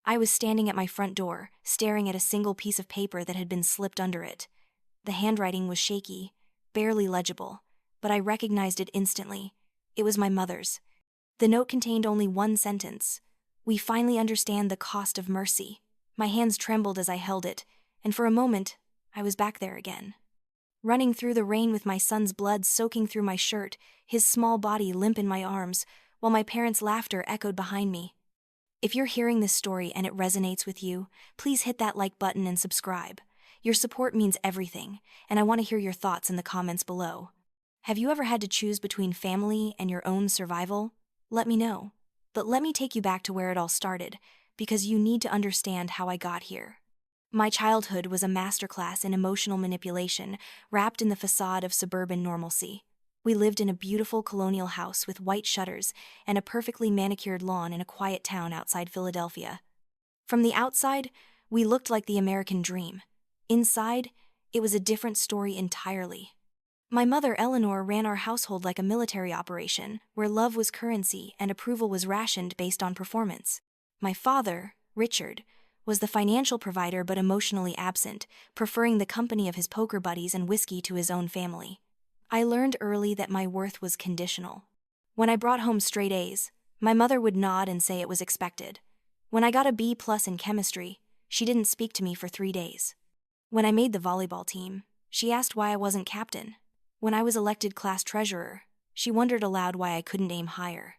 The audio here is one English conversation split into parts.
I was standing at my front door, staring at a single piece of paper that had been slipped under it. The handwriting was shaky, barely legible, but I recognized it instantly. It was my mother's. The note contained only one sentence. "We finally understand the cost of mercy." My hands trembled as I held it, and for a moment, I was back there again. Running through the rain with my son's blood soaking through my shirt, his small body limp in my arms, while my parents' laughter echoed behind me. If you're hearing this story and it resonates with you, please hit that like button and subscribe. Your support means everything, and I want to hear your thoughts in the comments below. Have you ever had to choose between family and your own survival? Let me know. But let me take you back to where it all started, because you need to understand how I got here. My childhood was a masterclass in emotional manipulation, wrapped in the facade of suburban normalcy. We lived in a beautiful colonial house with white shutters and a perfectly manicured lawn in a quiet town outside Philadelphia. From the outside, we looked like the American dream. Inside, it was a different story entirely. My mother, Eleanor, ran our household like a military operation, where love was currency and approval was rationed based on performance. My father, Richard, was the financial provider but emotionally absent, preferring the company of his poker buddies and whiskey to his own family. I learned early that my worth was conditional. When I brought home straight A's, my mother would nod and say it was expected. When I got a B+ in chemistry, she didn't speak to me for 3 days. When I made the volleyball team, she asked why I wasn't captain. When I was elected class treasurer, she wondered aloud why I couldn't aim higher.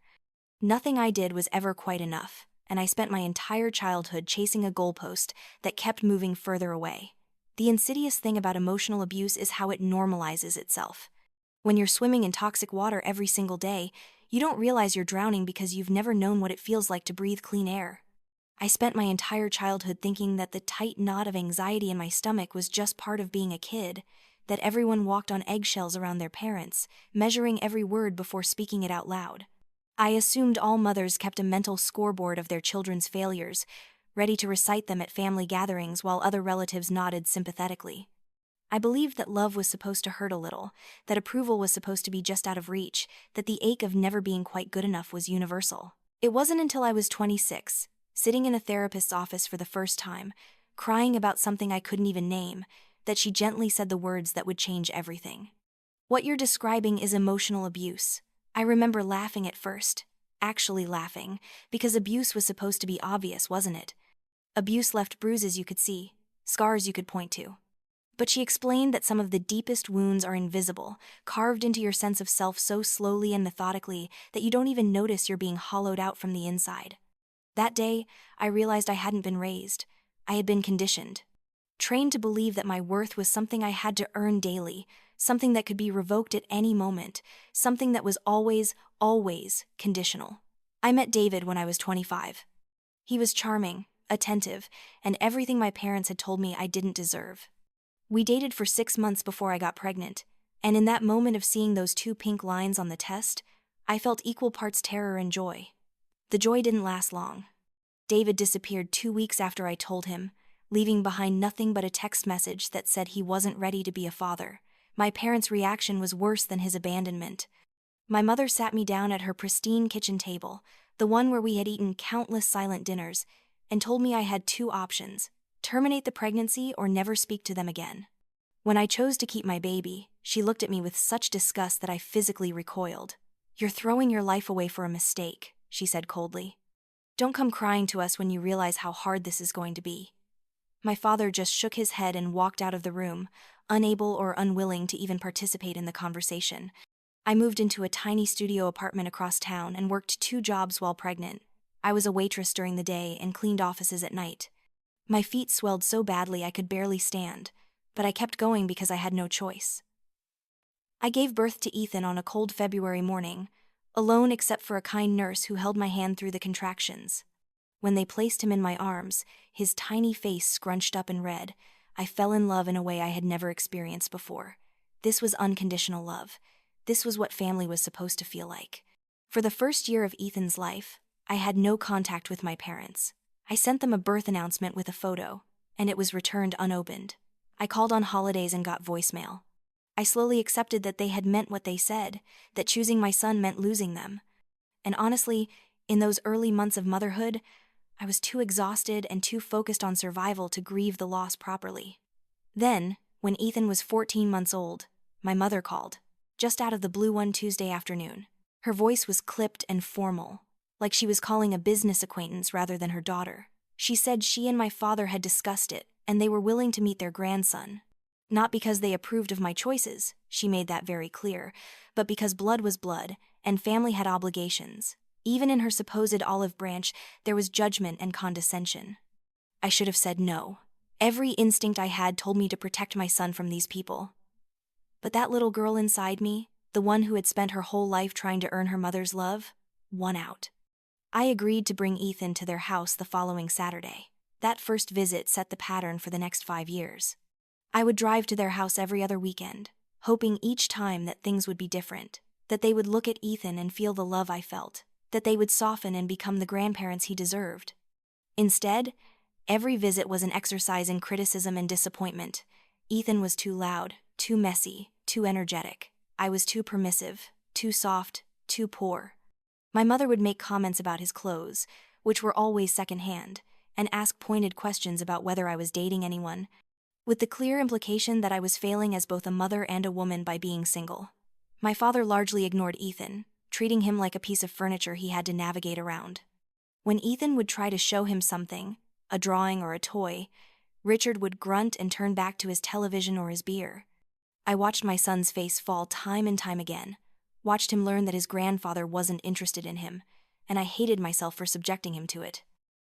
Nothing I did was ever quite enough, and I spent my entire childhood chasing a goalpost that kept moving further away. The insidious thing about emotional abuse is how it normalizes itself. When you're swimming in toxic water every single day, you don't realize you're drowning because you've never known what it feels like to breathe clean air. I spent my entire childhood thinking that the tight knot of anxiety in my stomach was just part of being a kid, that everyone walked on eggshells around their parents, measuring every word before speaking it out loud. I assumed all mothers kept a mental scoreboard of their children's failures, ready to recite them at family gatherings while other relatives nodded sympathetically. I believed that love was supposed to hurt a little, that approval was supposed to be just out of reach, that the ache of never being quite good enough was universal. It wasn't until I was 26, sitting in a therapist's office for the first time, crying about something I couldn't even name, that she gently said the words that would change everything. "What you're describing is emotional abuse." I remember laughing at first, actually laughing, because abuse was supposed to be obvious, wasn't it? Abuse left bruises you could see, scars you could point to. But she explained that some of the deepest wounds are invisible, carved into your sense of self so slowly and methodically that you don't even notice you're being hollowed out from the inside. That day, I realized I hadn't been raised. I had been conditioned. Trained to believe that my worth was something I had to earn daily, something that could be revoked at any moment, something that was always, always conditional. I met David when I was 25. He was charming, attentive, and everything my parents had told me I didn't deserve. We dated for 6 months before I got pregnant, and in that moment of seeing those 2 pink lines on the test, I felt equal parts terror and joy. The joy didn't last long. David disappeared 2 weeks after I told him, leaving behind nothing but a text message that said he wasn't ready to be a father. My parents' reaction was worse than his abandonment. My mother sat me down at her pristine kitchen table, the one where we had eaten countless silent dinners, and told me I had 2 options: terminate the pregnancy or never speak to them again. When I chose to keep my baby, she looked at me with such disgust that I physically recoiled. "You're throwing your life away for a mistake," she said coldly. "Don't come crying to us when you realize how hard this is going to be." My father just shook his head and walked out of the room, unable or unwilling to even participate in the conversation. I moved into a tiny studio apartment across town and worked 2 jobs while pregnant. I was a waitress during the day and cleaned offices at night. My feet swelled so badly I could barely stand, but I kept going because I had no choice. I gave birth to Ethan on a cold February morning, alone except for a kind nurse who held my hand through the contractions. When they placed him in my arms, his tiny face scrunched up and red, I fell in love in a way I had never experienced before. This was unconditional love. This was what family was supposed to feel like. For the first year of Ethan's life, I had no contact with my parents. I sent them a birth announcement with a photo, and it was returned unopened. I called on holidays and got voicemail. I slowly accepted that they had meant what they said, that choosing my son meant losing them. And honestly, in those early months of motherhood, I was too exhausted and too focused on survival to grieve the loss properly. Then, when Ethan was 14 months old, my mother called, just out of the blue one Tuesday afternoon. Her voice was clipped and formal, like she was calling a business acquaintance rather than her daughter. She said she and my father had discussed it, and they were willing to meet their grandson. Not because they approved of my choices, she made that very clear, but because blood was blood, and family had obligations. Even in her supposed olive branch, there was judgment and condescension. I should have said no. Every instinct I had told me to protect my son from these people. But that little girl inside me, the one who had spent her whole life trying to earn her mother's love, won out. I agreed to bring Ethan to their house the following Saturday. That first visit set the pattern for the next 5 years. I would drive to their house every other weekend, hoping each time that things would be different, that they would look at Ethan and feel the love I felt, that they would soften and become the grandparents he deserved. Instead, every visit was an exercise in criticism and disappointment. Ethan was too loud, too messy, too energetic. I was too permissive, too soft, too poor. My mother would make comments about his clothes, which were always secondhand, and ask pointed questions about whether I was dating anyone, with the clear implication that I was failing as both a mother and a woman by being single. My father largely ignored Ethan, treating him like a piece of furniture he had to navigate around. When Ethan would try to show him something, a drawing or a toy, Richard would grunt and turn back to his television or his beer. I watched my son's face fall time and time again, watched him learn that his grandfather wasn't interested in him, and I hated myself for subjecting him to it.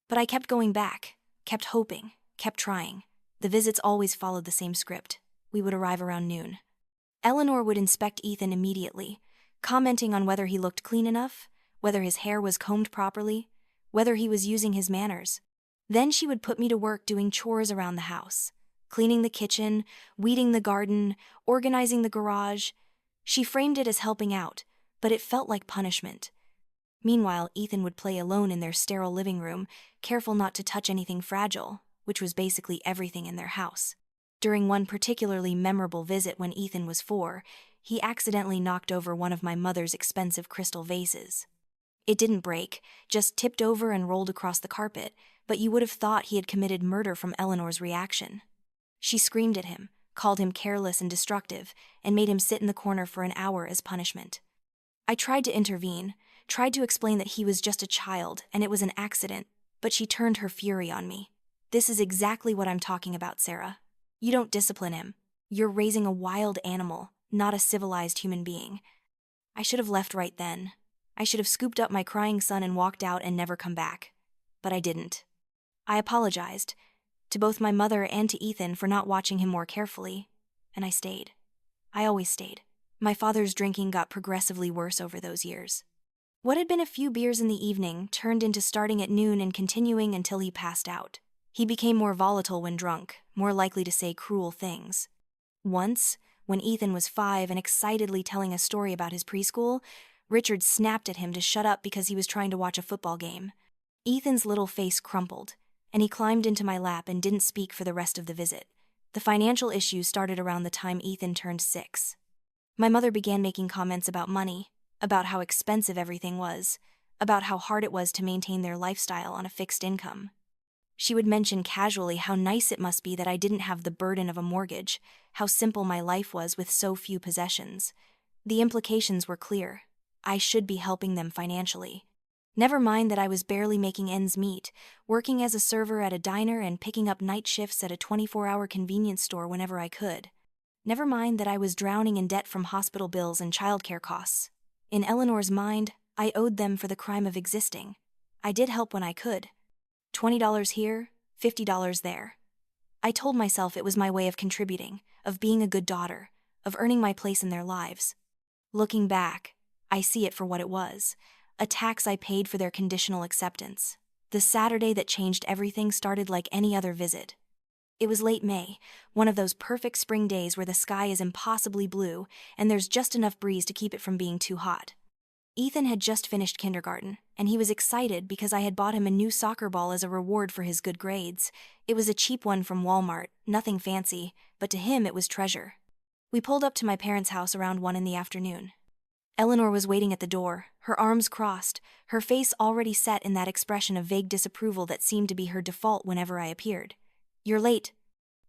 But I kept going back, kept hoping, kept trying. The visits always followed the same script. We would arrive around noon. Eleanor would inspect Ethan immediately, commenting on whether he looked clean enough, whether his hair was combed properly, whether he was using his manners. Then she would put me to work doing chores around the house, cleaning the kitchen, weeding the garden, organizing the garage. She framed it as helping out, but it felt like punishment. Meanwhile, Ethan would play alone in their sterile living room, careful not to touch anything fragile, which was basically everything in their house. During one particularly memorable visit when Ethan was 4, he accidentally knocked over one of my mother's expensive crystal vases. It didn't break, just tipped over and rolled across the carpet, but you would have thought he had committed murder from Eleanor's reaction. She screamed at him, called him careless and destructive, and made him sit in the corner for an hour as punishment. I tried to intervene, tried to explain that he was just a child and it was an accident, but she turned her fury on me. "This is exactly what I'm talking about, Sarah. You don't discipline him. You're raising a wild animal, not a civilized human being." I should have left right then. I should have scooped up my crying son and walked out and never come back. But I didn't. I apologized, to both my mother and to Ethan for not watching him more carefully, and I stayed. I always stayed. My father's drinking got progressively worse over those years. What had been a few beers in the evening turned into starting at noon and continuing until he passed out. He became more volatile when drunk, more likely to say cruel things. Once, when Ethan was 5 and excitedly telling a story about his preschool, Richard snapped at him to shut up because he was trying to watch a football game. Ethan's little face crumpled, and he climbed into my lap and didn't speak for the rest of the visit. The financial issues started around the time Ethan turned 6. My mother began making comments about money, about how expensive everything was, about how hard it was to maintain their lifestyle on a fixed income. She would mention casually how nice it must be that I didn't have the burden of a mortgage, how simple my life was with so few possessions. The implications were clear. I should be helping them financially. Never mind that I was barely making ends meet, working as a server at a diner and picking up night shifts at a 24-hour convenience store whenever I could. Never mind that I was drowning in debt from hospital bills and childcare costs. In Eleanor's mind, I owed them for the crime of existing. I did help when I could. $20 here, $50 there. I told myself it was my way of contributing, of being a good daughter, of earning my place in their lives. Looking back, I see it for what it was, a tax I paid for their conditional acceptance. The Saturday that changed everything started like any other visit. It was late May, one of those perfect spring days where the sky is impossibly blue and there's just enough breeze to keep it from being too hot. Ethan had just finished kindergarten, and he was excited because I had bought him a new soccer ball as a reward for his good grades. It was a cheap one from Walmart, nothing fancy, but to him it was treasure. We pulled up to my parents' house around 1 in the afternoon. Eleanor was waiting at the door, her arms crossed, her face already set in that expression of vague disapproval that seemed to be her default whenever I appeared. "You're late,"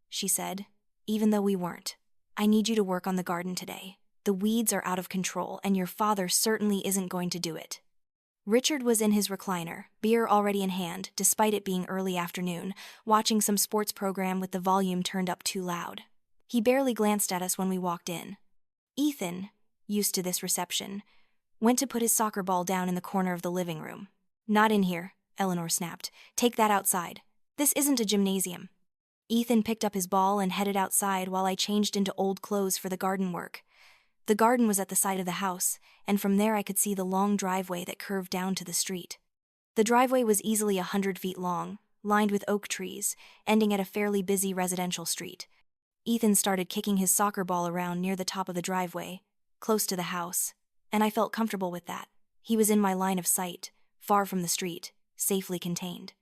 she said, even though we weren't. "I need you to work on the garden today. The weeds are out of control, and your father certainly isn't going to do it." Richard was in his recliner, beer already in hand, despite it being early afternoon, watching some sports program with the volume turned up too loud. He barely glanced at us when we walked in. Ethan, used to this reception, went to put his soccer ball down in the corner of the living room. "Not in here," Eleanor snapped. "Take that outside. This isn't a gymnasium." Ethan picked up his ball and headed outside while I changed into old clothes for the garden work. The garden was at the side of the house, and from there I could see the long driveway that curved down to the street. The driveway was easily 100 feet long, lined with oak trees, ending at a fairly busy residential street. Ethan started kicking his soccer ball around near the top of the driveway, close to the house, and I felt comfortable with that. He was in my line of sight, far from the street, safely contained.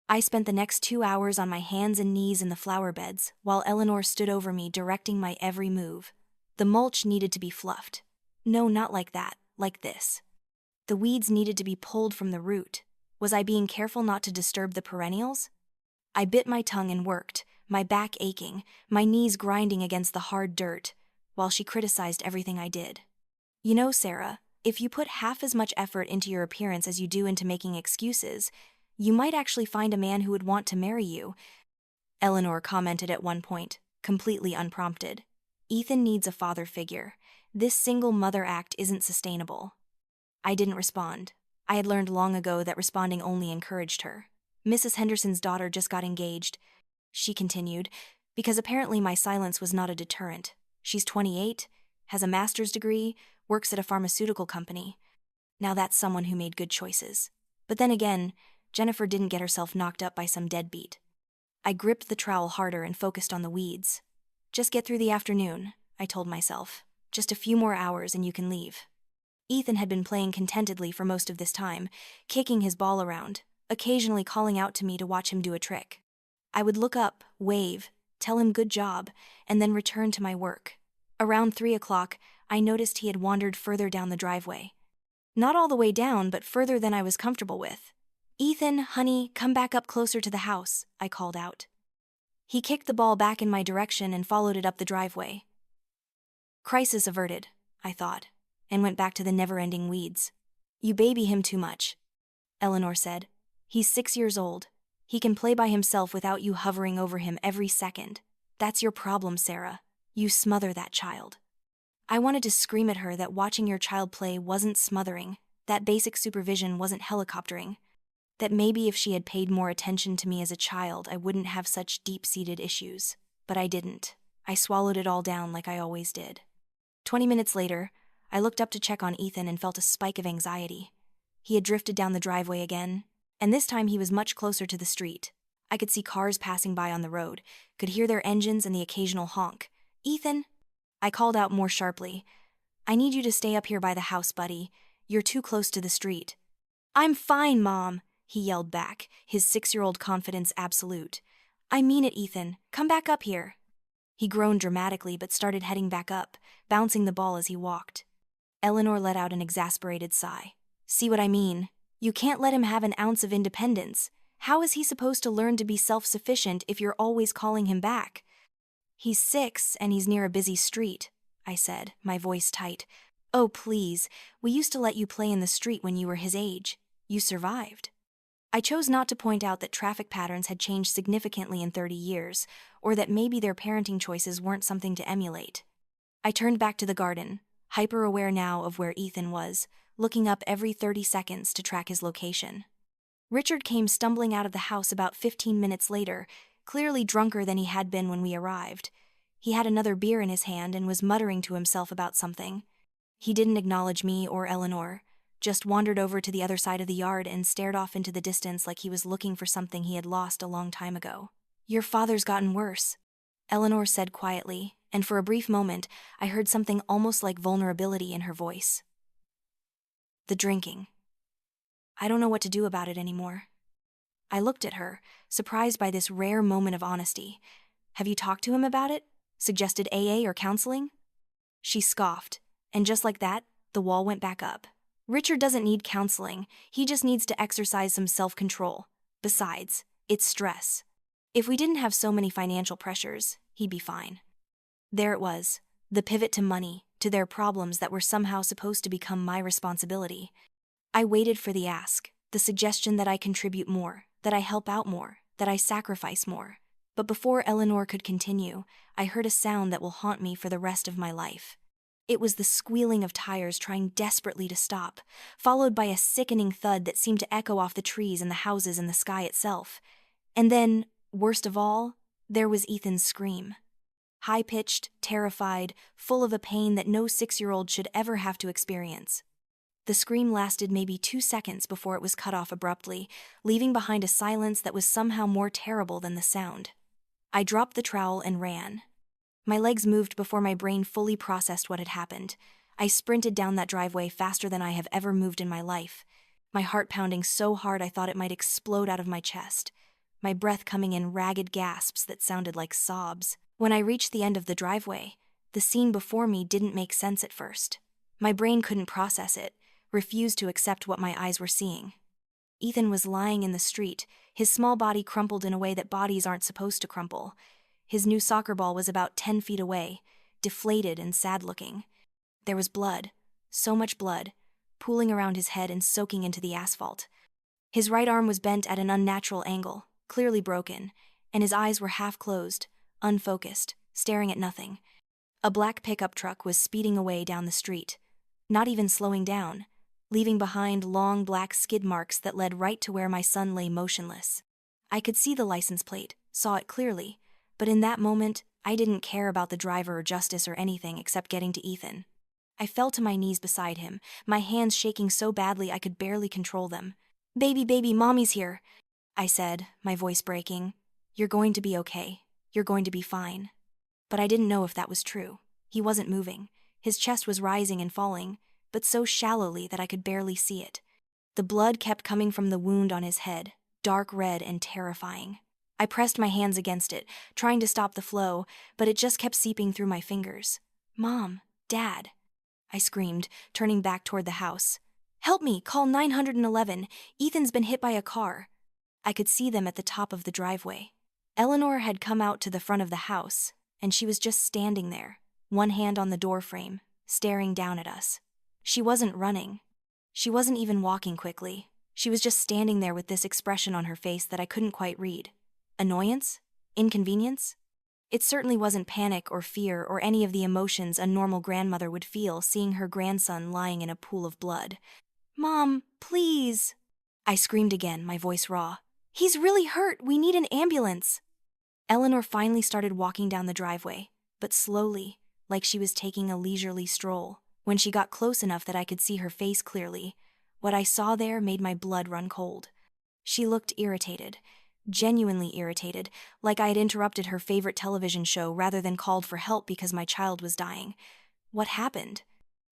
I spent the next 2 hours on my hands and knees in the flower beds, while Eleanor stood over me directing my every move. The mulch needed to be fluffed. No, not like that, like this. The weeds needed to be pulled from the root. Was I being careful not to disturb the perennials? I bit my tongue and worked, my back aching, my knees grinding against the hard dirt, while she criticized everything I did. "You know, Sarah, if you put half as much effort into your appearance as you do into making excuses, you might actually find a man who would want to marry you," Eleanor commented at one point, completely unprompted. "Ethan needs a father figure. This single mother act isn't sustainable." I didn't respond. I had learned long ago that responding only encouraged her. "Mrs. Henderson's daughter just got engaged," she continued, because apparently my silence was not a deterrent. "She's 28, has a master's degree, works at a pharmaceutical company. Now that's someone who made good choices. But then again, Jennifer didn't get herself knocked up by some deadbeat." I gripped the trowel harder and focused on the weeds. "Just get through the afternoon," I told myself. "Just a few more hours and you can leave." Ethan had been playing contentedly for most of this time, kicking his ball around, occasionally calling out to me to watch him do a trick. I would look up, wave, tell him good job, and then return to my work. Around 3 o'clock, I noticed he had wandered further down the driveway. Not all the way down, but further than I was comfortable with. "Ethan, honey, come back up closer to the house," I called out. He kicked the ball back in my direction and followed it up the driveway. Crisis averted, I thought, and went back to the never-ending weeds. "You baby him too much," Eleanor said. "He's 6 years old. He can play by himself without you hovering over him every second. That's your problem, Sarah. You smother that child." I wanted to scream at her that watching your child play wasn't smothering, that basic supervision wasn't helicoptering, that maybe if she had paid more attention to me as a child, I wouldn't have such deep-seated issues. But I didn't. I swallowed it all down like I always did. 20 minutes later, I looked up to check on Ethan and felt a spike of anxiety. He had drifted down the driveway again, and this time he was much closer to the street. I could see cars passing by on the road, could hear their engines and the occasional honk. "Ethan," I called out more sharply, "I need you to stay up here by the house, buddy. You're too close to the street." "I'm fine, Mom," he yelled back, his 6-year-old confidence absolute. "I mean it, Ethan. Come back up here." He groaned dramatically but started heading back up, bouncing the ball as he walked. Eleanor let out an exasperated sigh. "See what I mean? You can't let him have an ounce of independence. How is he supposed to learn to be self-sufficient if you're always calling him back?" "He's 6 and he's near a busy street," I said, my voice tight. "Oh, please, we used to let you play in the street when you were his age. You survived." I chose not to point out that traffic patterns had changed significantly in 30 years, or that maybe their parenting choices weren't something to emulate. I turned back to the garden, hyper-aware now of where Ethan was, looking up every 30 seconds to track his location. Richard came stumbling out of the house about 15 minutes later, clearly drunker than he had been when we arrived. He had another beer in his hand and was muttering to himself about something. He didn't acknowledge me or Eleanor, just wandered over to the other side of the yard and stared off into the distance like he was looking for something he had lost a long time ago. "Your father's gotten worse," Eleanor said quietly, and for a brief moment, I heard something almost like vulnerability in her voice. "The drinking. I don't know what to do about it anymore." I looked at her, surprised by this rare moment of honesty. "Have you talked to him about it? Suggested AA or counseling?" She scoffed, and just like that, The wall went back up. Richard doesn't need counseling, he just needs to exercise some self-control. Besides, it's stress. If we didn't have so many financial pressures, he'd be fine. There it was, the pivot to money, to their problems that were somehow supposed to become my responsibility. I waited for the ask, the suggestion that I contribute more, that I help out more, that I sacrifice more. But before Eleanor could continue, I heard a sound that will haunt me for the rest of my life. It was the squealing of tires trying desperately to stop, followed by a sickening thud that seemed to echo off the trees and the houses and the sky itself. And then, worst of all, there was Ethan's scream. High-pitched, terrified, full of a pain that no 6-year-old should ever have to experience. The scream lasted maybe 2 seconds before it was cut off abruptly, leaving behind a silence that was somehow more terrible than the sound. I dropped the trowel and ran. My legs moved before my brain fully processed what had happened. I sprinted down that driveway faster than I have ever moved in my life, my heart pounding so hard I thought it might explode out of my chest, my breath coming in ragged gasps that sounded like sobs. When I reached the end of the driveway, the scene before me didn't make sense at first. My brain couldn't process it, refused to accept what my eyes were seeing. Ethan was lying in the street, his small body crumpled in a way that bodies aren't supposed to crumple. His new soccer ball was about 10 feet away, deflated and sad-looking. There was blood, so much blood, pooling around his head and soaking into the asphalt. His right arm was bent at an unnatural angle, clearly broken, and his eyes were half closed, unfocused, staring at nothing. A black pickup truck was speeding away down the street, not even slowing down, leaving behind long black skid marks that led right to where my son lay motionless. I could see the license plate, saw it clearly, but in that moment, I didn't care about the driver or justice or anything except getting to Ethan. I fell to my knees beside him, my hands shaking so badly I could barely control them. Baby, mommy's here," I said, my voice breaking. "You're going to be okay. You're going to be fine." But I didn't know if that was true. He wasn't moving. His chest was rising and falling, but so shallowly that I could barely see it. The blood kept coming from the wound on his head, dark red and terrifying. I pressed my hands against it, trying to stop the flow, but it just kept seeping through my fingers. "Mom, Dad," I screamed, turning back toward the house. "Help me, call 911. Ethan's been hit by a car." I could see them at the top of the driveway. Eleanor had come out to the front of the house, and she was just standing there, one hand on the doorframe, staring down at us. She wasn't running. She wasn't even walking quickly. She was just standing there with this expression on her face that I couldn't quite read. Annoyance? Inconvenience? It certainly wasn't panic or fear or any of the emotions a normal grandmother would feel seeing her grandson lying in a pool of blood. "Mom, please," I screamed again, my voice raw. "He's really hurt. We need an ambulance." Eleanor finally started walking down the driveway, but slowly, like she was taking a leisurely stroll. When she got close enough that I could see her face clearly, what I saw there made my blood run cold. She looked irritated, genuinely irritated, like I had interrupted her favorite television show rather than called for help because my child was dying. "What happened?"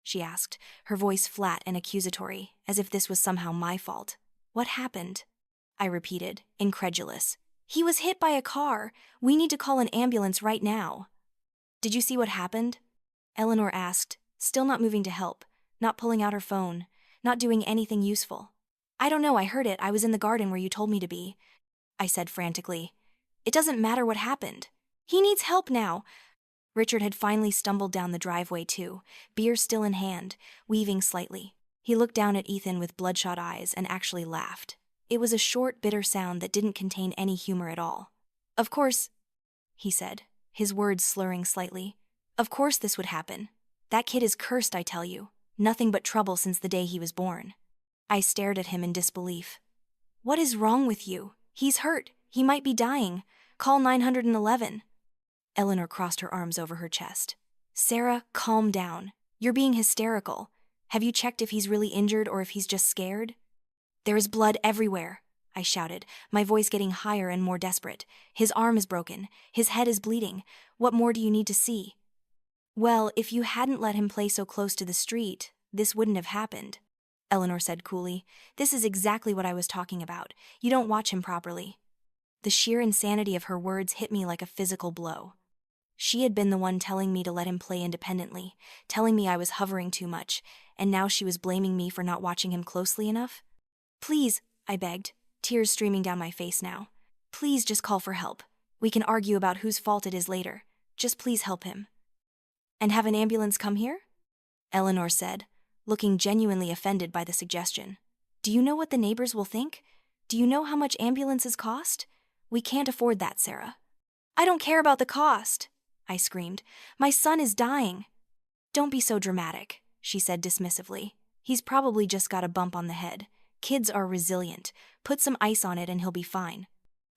she asked, her voice flat and accusatory, as if this was somehow my fault. "What happened?" I repeated, incredulous. "He was hit by a car. We need to call an ambulance right now." "Did you see what happened?" Eleanor asked, still not moving to help, not pulling out her phone, not doing anything useful. "I don't know, I heard it. I was in the garden where you told me to be," I said frantically. "It doesn't matter what happened. He needs help now." Richard had finally stumbled down the driveway too, beer still in hand, weaving slightly. He looked down at Ethan with bloodshot eyes and actually laughed. It was a short, bitter sound that didn't contain any humor at all. "Of course," he said, his words slurring slightly. "Of course this would happen. That kid is cursed, I tell you. Nothing but trouble since the day he was born." I stared at him in disbelief. "What is wrong with you? He's hurt. He might be dying. Call 911. Eleanor crossed her arms over her chest. "Sarah, calm down. You're being hysterical. Have you checked if he's really injured or if he's just scared?" "There is blood everywhere," I shouted, my voice getting higher and more desperate. "His arm is broken. His head is bleeding. What more do you need to see?" "Well, if you hadn't let him play so close to the street, this wouldn't have happened," Eleanor said coolly. "This is exactly what I was talking about. You don't watch him properly." The sheer insanity of her words hit me like a physical blow. She had been the one telling me to let him play independently, telling me I was hovering too much, and now she was blaming me for not watching him closely enough? Please, I begged, tears streaming down my face now. Please just call for help. We can argue about whose fault it is later. Just please help him. And have an ambulance come here? Eleanor said, looking genuinely offended by the suggestion. Do you know what the neighbors will think? Do you know how much ambulances cost? We can't afford that, Sarah. I don't care about the cost, I screamed. My son is dying. Don't be so dramatic, she said dismissively. He's probably just got a bump on the head. Kids are resilient. Put some ice on it and he'll be fine.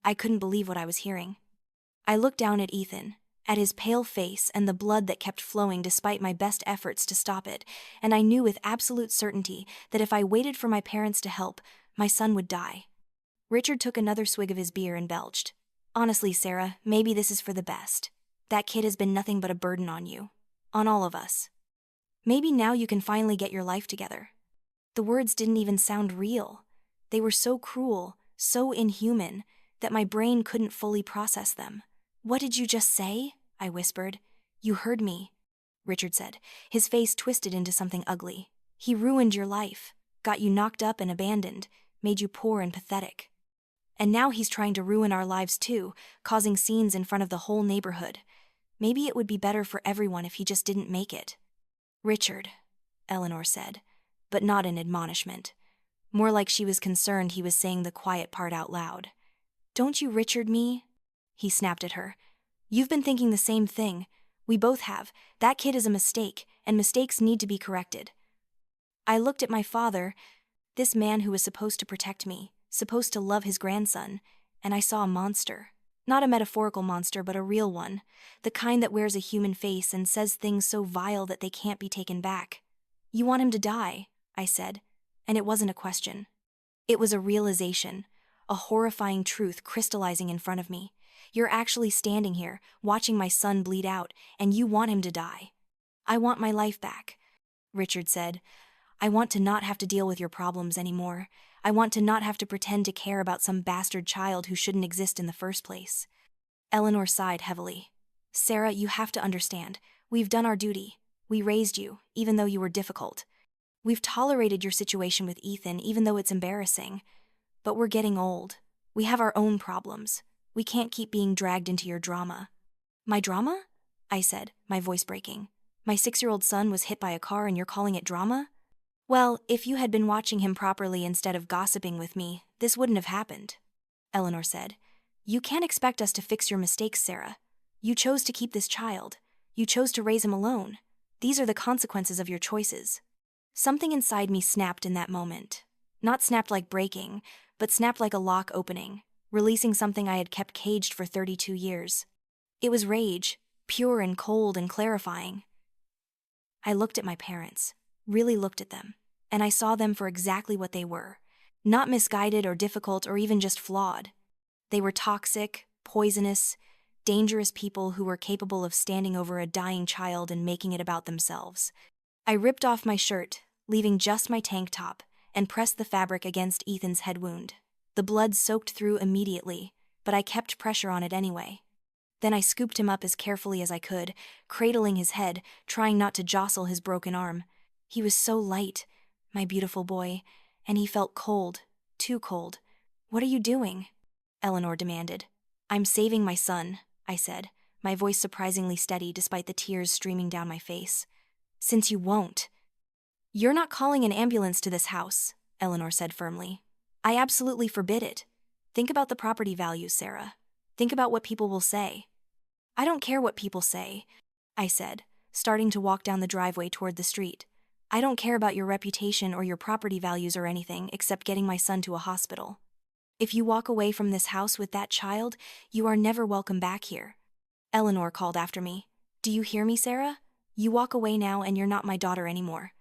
I couldn't believe what I was hearing. I looked down at Ethan, at his pale face and the blood that kept flowing despite my best efforts to stop it, and I knew with absolute certainty that if I waited for my parents to help, my son would die. Richard took another swig of his beer and belched. Honestly, Sarah, maybe this is for the best. That kid has been nothing but a burden on you. On all of us. Maybe now you can finally get your life together. The words didn't even sound real. They were so cruel, so inhuman, that my brain couldn't fully process them. What did you just say? I whispered. You heard me, Richard said, his face twisted into something ugly. He ruined your life, got you knocked up and abandoned, made you poor and pathetic. And now he's trying to ruin our lives too, causing scenes in front of the whole neighborhood. Maybe it would be better for everyone if he just didn't make it. Richard, Eleanor said, but not in admonishment. More like she was concerned he was saying the quiet part out loud. Don't you Richard me? He snapped at her. You've been thinking the same thing. We both have. That kid is a mistake, and mistakes need to be corrected. I looked at my father, this man who was supposed to protect me, supposed to love his grandson, and I saw a monster. Not a metaphorical monster, but a real one, the kind that wears a human face and says things so vile that they can't be taken back. You want him to die, I said, and it wasn't a question. It was a realization, a horrifying truth crystallizing in front of me. You're actually standing here, watching my son bleed out, and you want him to die. I want my life back, Richard said. I want to not have to deal with your problems anymore. I want to not have to pretend to care about some bastard child who shouldn't exist in the first place. Eleanor sighed heavily. Sarah, you have to understand. We've done our duty. We raised you, even though you were difficult. We've tolerated your situation with Ethan, even though it's embarrassing. But we're getting old. We have our own problems. We can't keep being dragged into your drama. My drama? I said, my voice breaking. My 6-year-old son was hit by a car and you're calling it drama? Well, if you had been watching him properly instead of gossiping with me, this wouldn't have happened, Eleanor said. You can't expect us to fix your mistakes, Sarah. You chose to keep this child. You chose to raise him alone. These are the consequences of your choices. Something inside me snapped in that moment. Not snapped like breaking, but snapped like a lock opening, releasing something I had kept caged for 32 years. It was rage, pure and cold and clarifying. I looked at my parents, really looked at them, and I saw them for exactly what they were. Not misguided or difficult or even just flawed. They were toxic, poisonous, dangerous people who were capable of standing over a dying child and making it about themselves. I ripped off my shirt, leaving just my tank top, and pressed the fabric against Ethan's head wound. The blood soaked through immediately, but I kept pressure on it anyway. Then I scooped him up as carefully as I could, cradling his head, trying not to jostle his broken arm. He was so light, my beautiful boy, and he felt cold, too cold. What are you doing? Eleanor demanded. I'm saving my son, I said, my voice surprisingly steady despite the tears streaming down my face. Since you won't. You're not calling an ambulance to this house, Eleanor said firmly. I absolutely forbid it. Think about the property values, Sarah. Think about what people will say. I don't care what people say, I said, starting to walk down the driveway toward the street. I don't care about your reputation or your property values or anything except getting my son to a hospital. If you walk away from this house with that child, you are never welcome back here. Eleanor called after me. Do you hear me, Sarah? You walk away now and you're not my daughter anymore.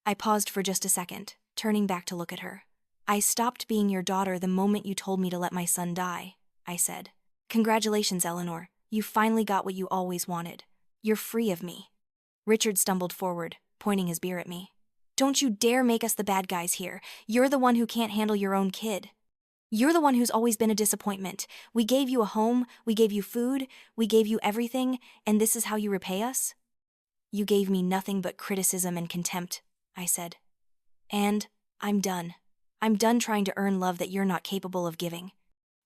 I paused for just a second, turning back to look at her. I stopped being your daughter the moment you told me to let my son die, I said. Congratulations, Eleanor. You finally got what you always wanted. You're free of me. Richard stumbled forward, pointing his beer at me. Don't you dare make us the bad guys here. You're the one who can't handle your own kid. You're the one who's always been a disappointment. We gave you a home, we gave you food, we gave you everything, and this is how you repay us? You gave me nothing but criticism and contempt, I said. And I'm done. I'm done trying to earn love that you're not capable of giving.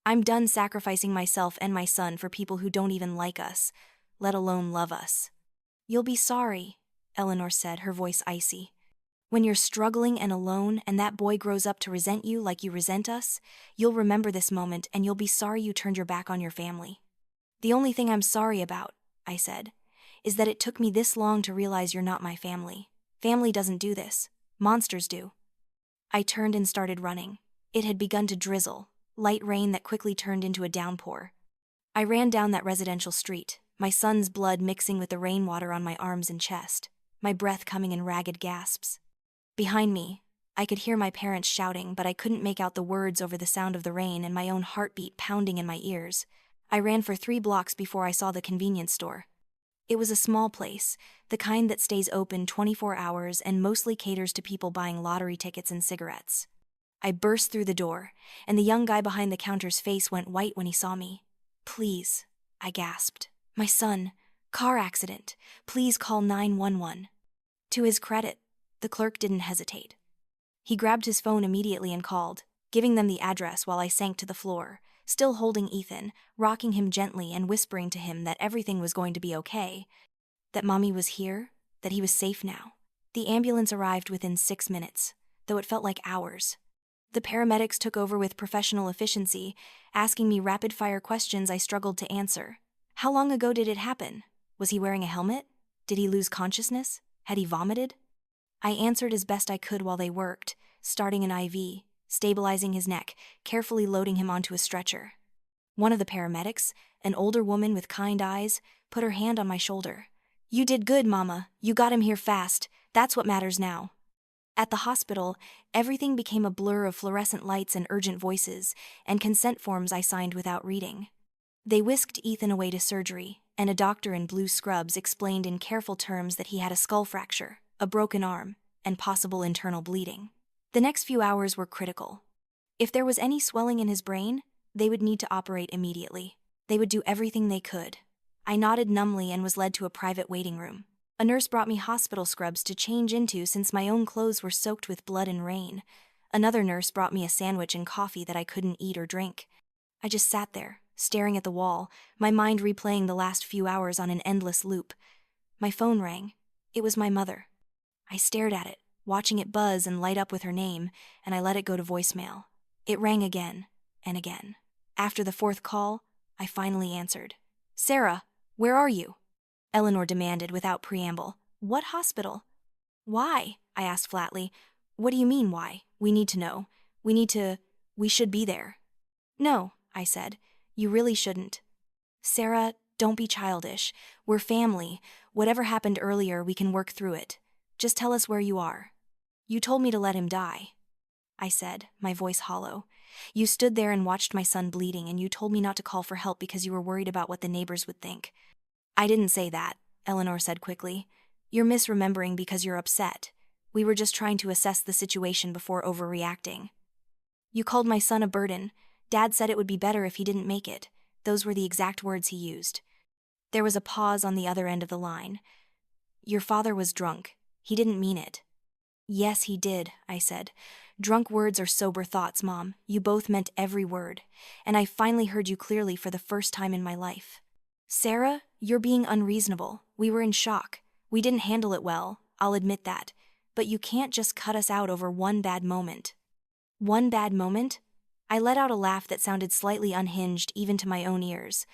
I'm done sacrificing myself and my son for people who don't even like us, let alone love us. You'll be sorry, Eleanor said, her voice icy. When you're struggling and alone and that boy grows up to resent you like you resent us, you'll remember this moment and you'll be sorry you turned your back on your family. The only thing I'm sorry about, I said, is that it took me this long to realize you're not my family. Family doesn't do this. Monsters do. I turned and started running. It had begun to drizzle, light rain that quickly turned into a downpour. I ran down that residential street, my son's blood mixing with the rainwater on my arms and chest, my breath coming in ragged gasps. Behind me, I could hear my parents shouting, but I couldn't make out the words over the sound of the rain and my own heartbeat pounding in my ears. I ran for 3 blocks before I saw the convenience store. It was a small place, the kind that stays open 24 hours and mostly caters to people buying lottery tickets and cigarettes. I burst through the door, and the young guy behind the counter's face went white when he saw me. "Please," I gasped. "My son, car accident. Please call 911. To his credit, the clerk didn't hesitate. He grabbed his phone immediately and called, giving them the address while I sank to the floor, still holding Ethan, rocking him gently and whispering to him that everything was going to be okay, that Mommy was here, that he was safe now. The ambulance arrived within 6 minutes, though it felt like hours. The paramedics took over with professional efficiency, asking me rapid-fire questions I struggled to answer. How long ago did it happen? Was he wearing a helmet? Did he lose consciousness? Had he vomited? I answered as best I could while they worked, starting an IV, stabilizing his neck, carefully loading him onto a stretcher. One of the paramedics, an older woman with kind eyes, put her hand on my shoulder. "You did good, Mama. You got him here fast. That's what matters now." At the hospital, everything became a blur of fluorescent lights and urgent voices, and consent forms I signed without reading. They whisked Ethan away to surgery, and a doctor in blue scrubs explained in careful terms that he had a skull fracture, a broken arm, and possible internal bleeding. The next few hours were critical. If there was any swelling in his brain, they would need to operate immediately. They would do everything they could. I nodded numbly and was led to a private waiting room. A nurse brought me hospital scrubs to change into since my own clothes were soaked with blood and rain. Another nurse brought me a sandwich and coffee that I couldn't eat or drink. I just sat there, staring at the wall, my mind replaying the last few hours on an endless loop. My phone rang. It was my mother. I stared at it, watching it buzz and light up with her name, and I let it go to voicemail. It rang again, and again. After the 4th call, I finally answered. "Sarah, where are you?" Eleanor demanded without preamble. "What hospital?" "Why?" I asked flatly. "What do you mean, why? We need to know. We should be there." "No," I said. "You really shouldn't." "Sarah, don't be childish. We're family. Whatever happened earlier, we can work through it. Just tell us where you are." "You told me to let him die," I said, my voice hollow. "You stood there and watched my son bleeding, and you told me not to call for help because you were worried about what the neighbors would think." "I didn't say that," Eleanor said quickly. "You're misremembering because you're upset. We were just trying to assess the situation before overreacting." "You called my son a burden. Dad said it would be better if he didn't make it." Those were the exact words he used. There was a pause on the other end of the line. "Your father was drunk. He didn't mean it." "Yes, he did," I said. "Drunk words are sober thoughts, Mom. You both meant every word. And I finally heard you clearly for the first time in my life." "Sarah, you're being unreasonable. We were in shock. We didn't handle it well, I'll admit that. But you can't just cut us out over one bad moment." "One bad moment?" I let out a laugh that sounded slightly unhinged even to my own ears.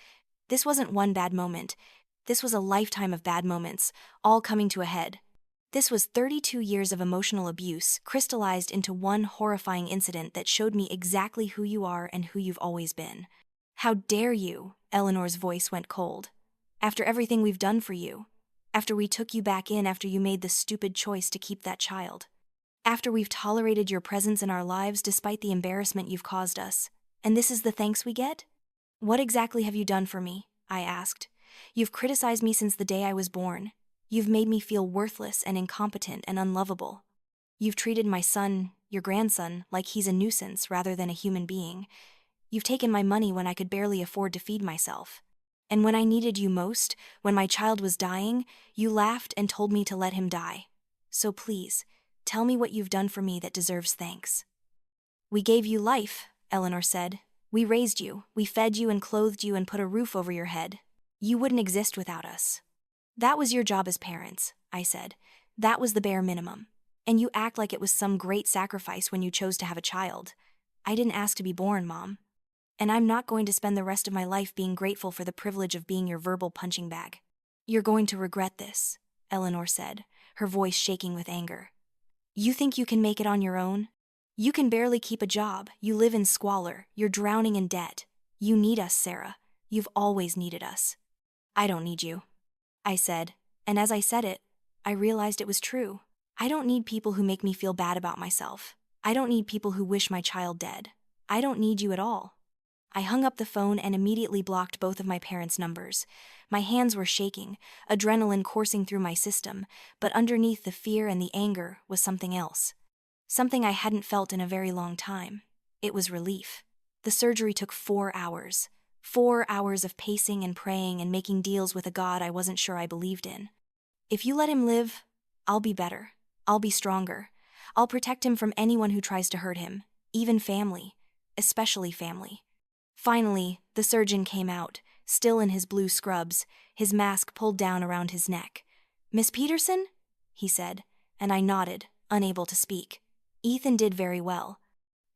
This wasn't one bad moment. This was a lifetime of bad moments, all coming to a head. This was 32 years of emotional abuse, crystallized into one horrifying incident that showed me exactly who you are and who you've always been. "How dare you?" Eleanor's voice went cold. "After everything we've done for you. After we took you back in after you made the stupid choice to keep that child. After we've tolerated your presence in our lives despite the embarrassment you've caused us. And this is the thanks we get? What exactly have you done for me?" I asked. "You've criticized me since the day I was born. You've made me feel worthless and incompetent and unlovable. You've treated my son, your grandson, like he's a nuisance rather than a human being. You've taken my money when I could barely afford to feed myself. And when I needed you most, when my child was dying, you laughed and told me to let him die. So please, Tell me what you've done for me that deserves thanks." "We gave you life," Eleanor said. "We raised you, we fed you and clothed you and put a roof over your head. You wouldn't exist without us." "That was your job as parents," I said. "That was the bare minimum. And you act like it was some great sacrifice when you chose to have a child. I didn't ask to be born, Mom. And I'm not going to spend the rest of my life being grateful for the privilege of being your verbal punching bag." "You're going to regret this," Eleanor said, her voice shaking with anger. "You think you can make it on your own? You can barely keep a job, you live in squalor, you're drowning in debt. You need us, Sarah. You've always needed us." "I don't need you," I said, and as I said it, I realized it was true. I don't need people who make me feel bad about myself. I don't need people who wish my child dead. I don't need you at all. I hung up the phone and immediately blocked both of my parents' numbers. My hands were shaking, adrenaline coursing through my system, but underneath the fear and the anger was something else. Something I hadn't felt in a very long time. It was relief. The surgery took 4 hours. 4 hours of pacing and praying and making deals with a God I wasn't sure I believed in. "If you let him live, I'll be better. I'll be stronger. I'll protect him from anyone who tries to hurt him, even family, especially family." Finally, the surgeon came out, still in his blue scrubs, his mask pulled down around his neck. "Miss Peterson?" he said, and I nodded, unable to speak. Ethan did very well.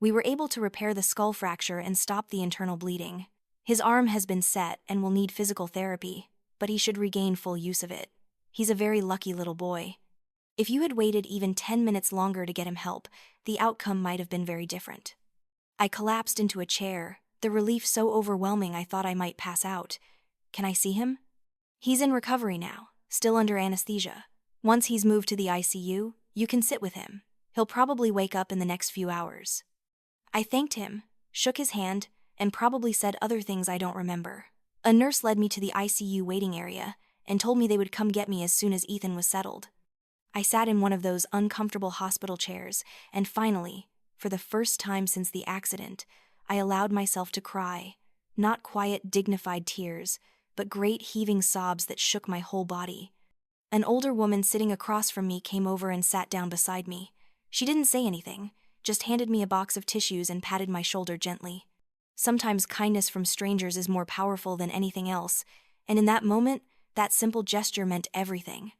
We were able to repair the skull fracture and stop the internal bleeding. His arm has been set and will need physical therapy, but he should regain full use of it. He's a very lucky little boy. If you had waited even 10 minutes longer to get him help, the outcome might have been very different. I collapsed into a chair, the relief so overwhelming I thought I might pass out. "Can I see him?" "He's in recovery now, still under anesthesia. Once he's moved to the ICU, you can sit with him. He'll probably wake up in the next few hours." I thanked him, shook his hand, and probably said other things I don't remember. A nurse led me to the ICU waiting area and told me they would come get me as soon as Ethan was settled. I sat in one of those uncomfortable hospital chairs, and finally, for the first time since the accident, I allowed myself to cry. Not quiet, dignified tears, but great heaving sobs that shook my whole body. An older woman sitting across from me came over and sat down beside me. She didn't say anything, just handed me a box of tissues and patted my shoulder gently. Sometimes kindness from strangers is more powerful than anything else, and in that moment, that simple gesture meant everything.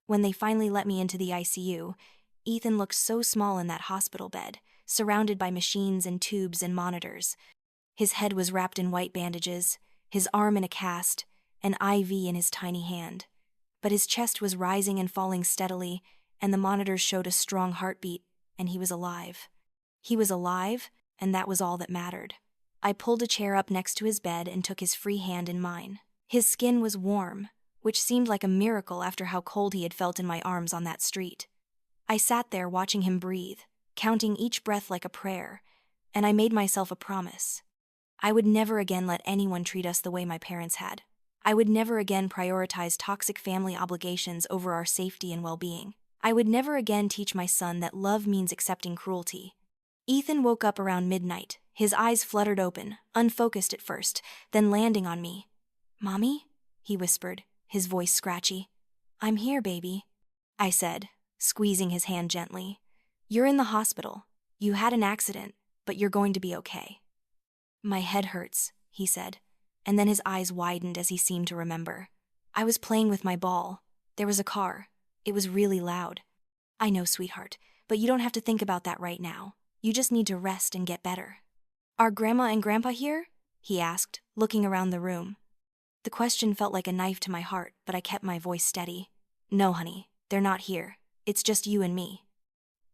When they finally let me into the ICU, Ethan looked so small in that hospital bed, surrounded by machines and tubes and monitors. His head was wrapped in white bandages, his arm in a cast, an IV in his tiny hand. But his chest was rising and falling steadily, and the monitors showed a strong heartbeat, and he was alive. He was alive, and that was all that mattered. I pulled a chair up next to his bed and took his free hand in mine. His skin was warm, which seemed like a miracle after how cold he had felt in my arms on that street. I sat there watching him breathe, counting each breath like a prayer, and I made myself a promise. I would never again let anyone treat us the way my parents had. I would never again prioritize toxic family obligations over our safety and well-being. I would never again teach my son that love means accepting cruelty. Ethan woke up around midnight, his eyes fluttered open, unfocused at first, then landing on me. "Mommy?" he whispered, his voice scratchy. "I'm here, baby," I said, squeezing his hand gently. "You're in the hospital. You had an accident, but you're going to be okay." "My head hurts," he said, and then his eyes widened as he seemed to remember. "I was playing with my ball. There was a car. It was really loud." "I know, sweetheart, but you don't have to think about that right now. You just need to rest and get better." "Are Grandma and Grandpa here?" he asked, looking around the room. The question felt like a knife to my heart, but I kept my voice steady. "No, honey, they're not here. It's just you and me."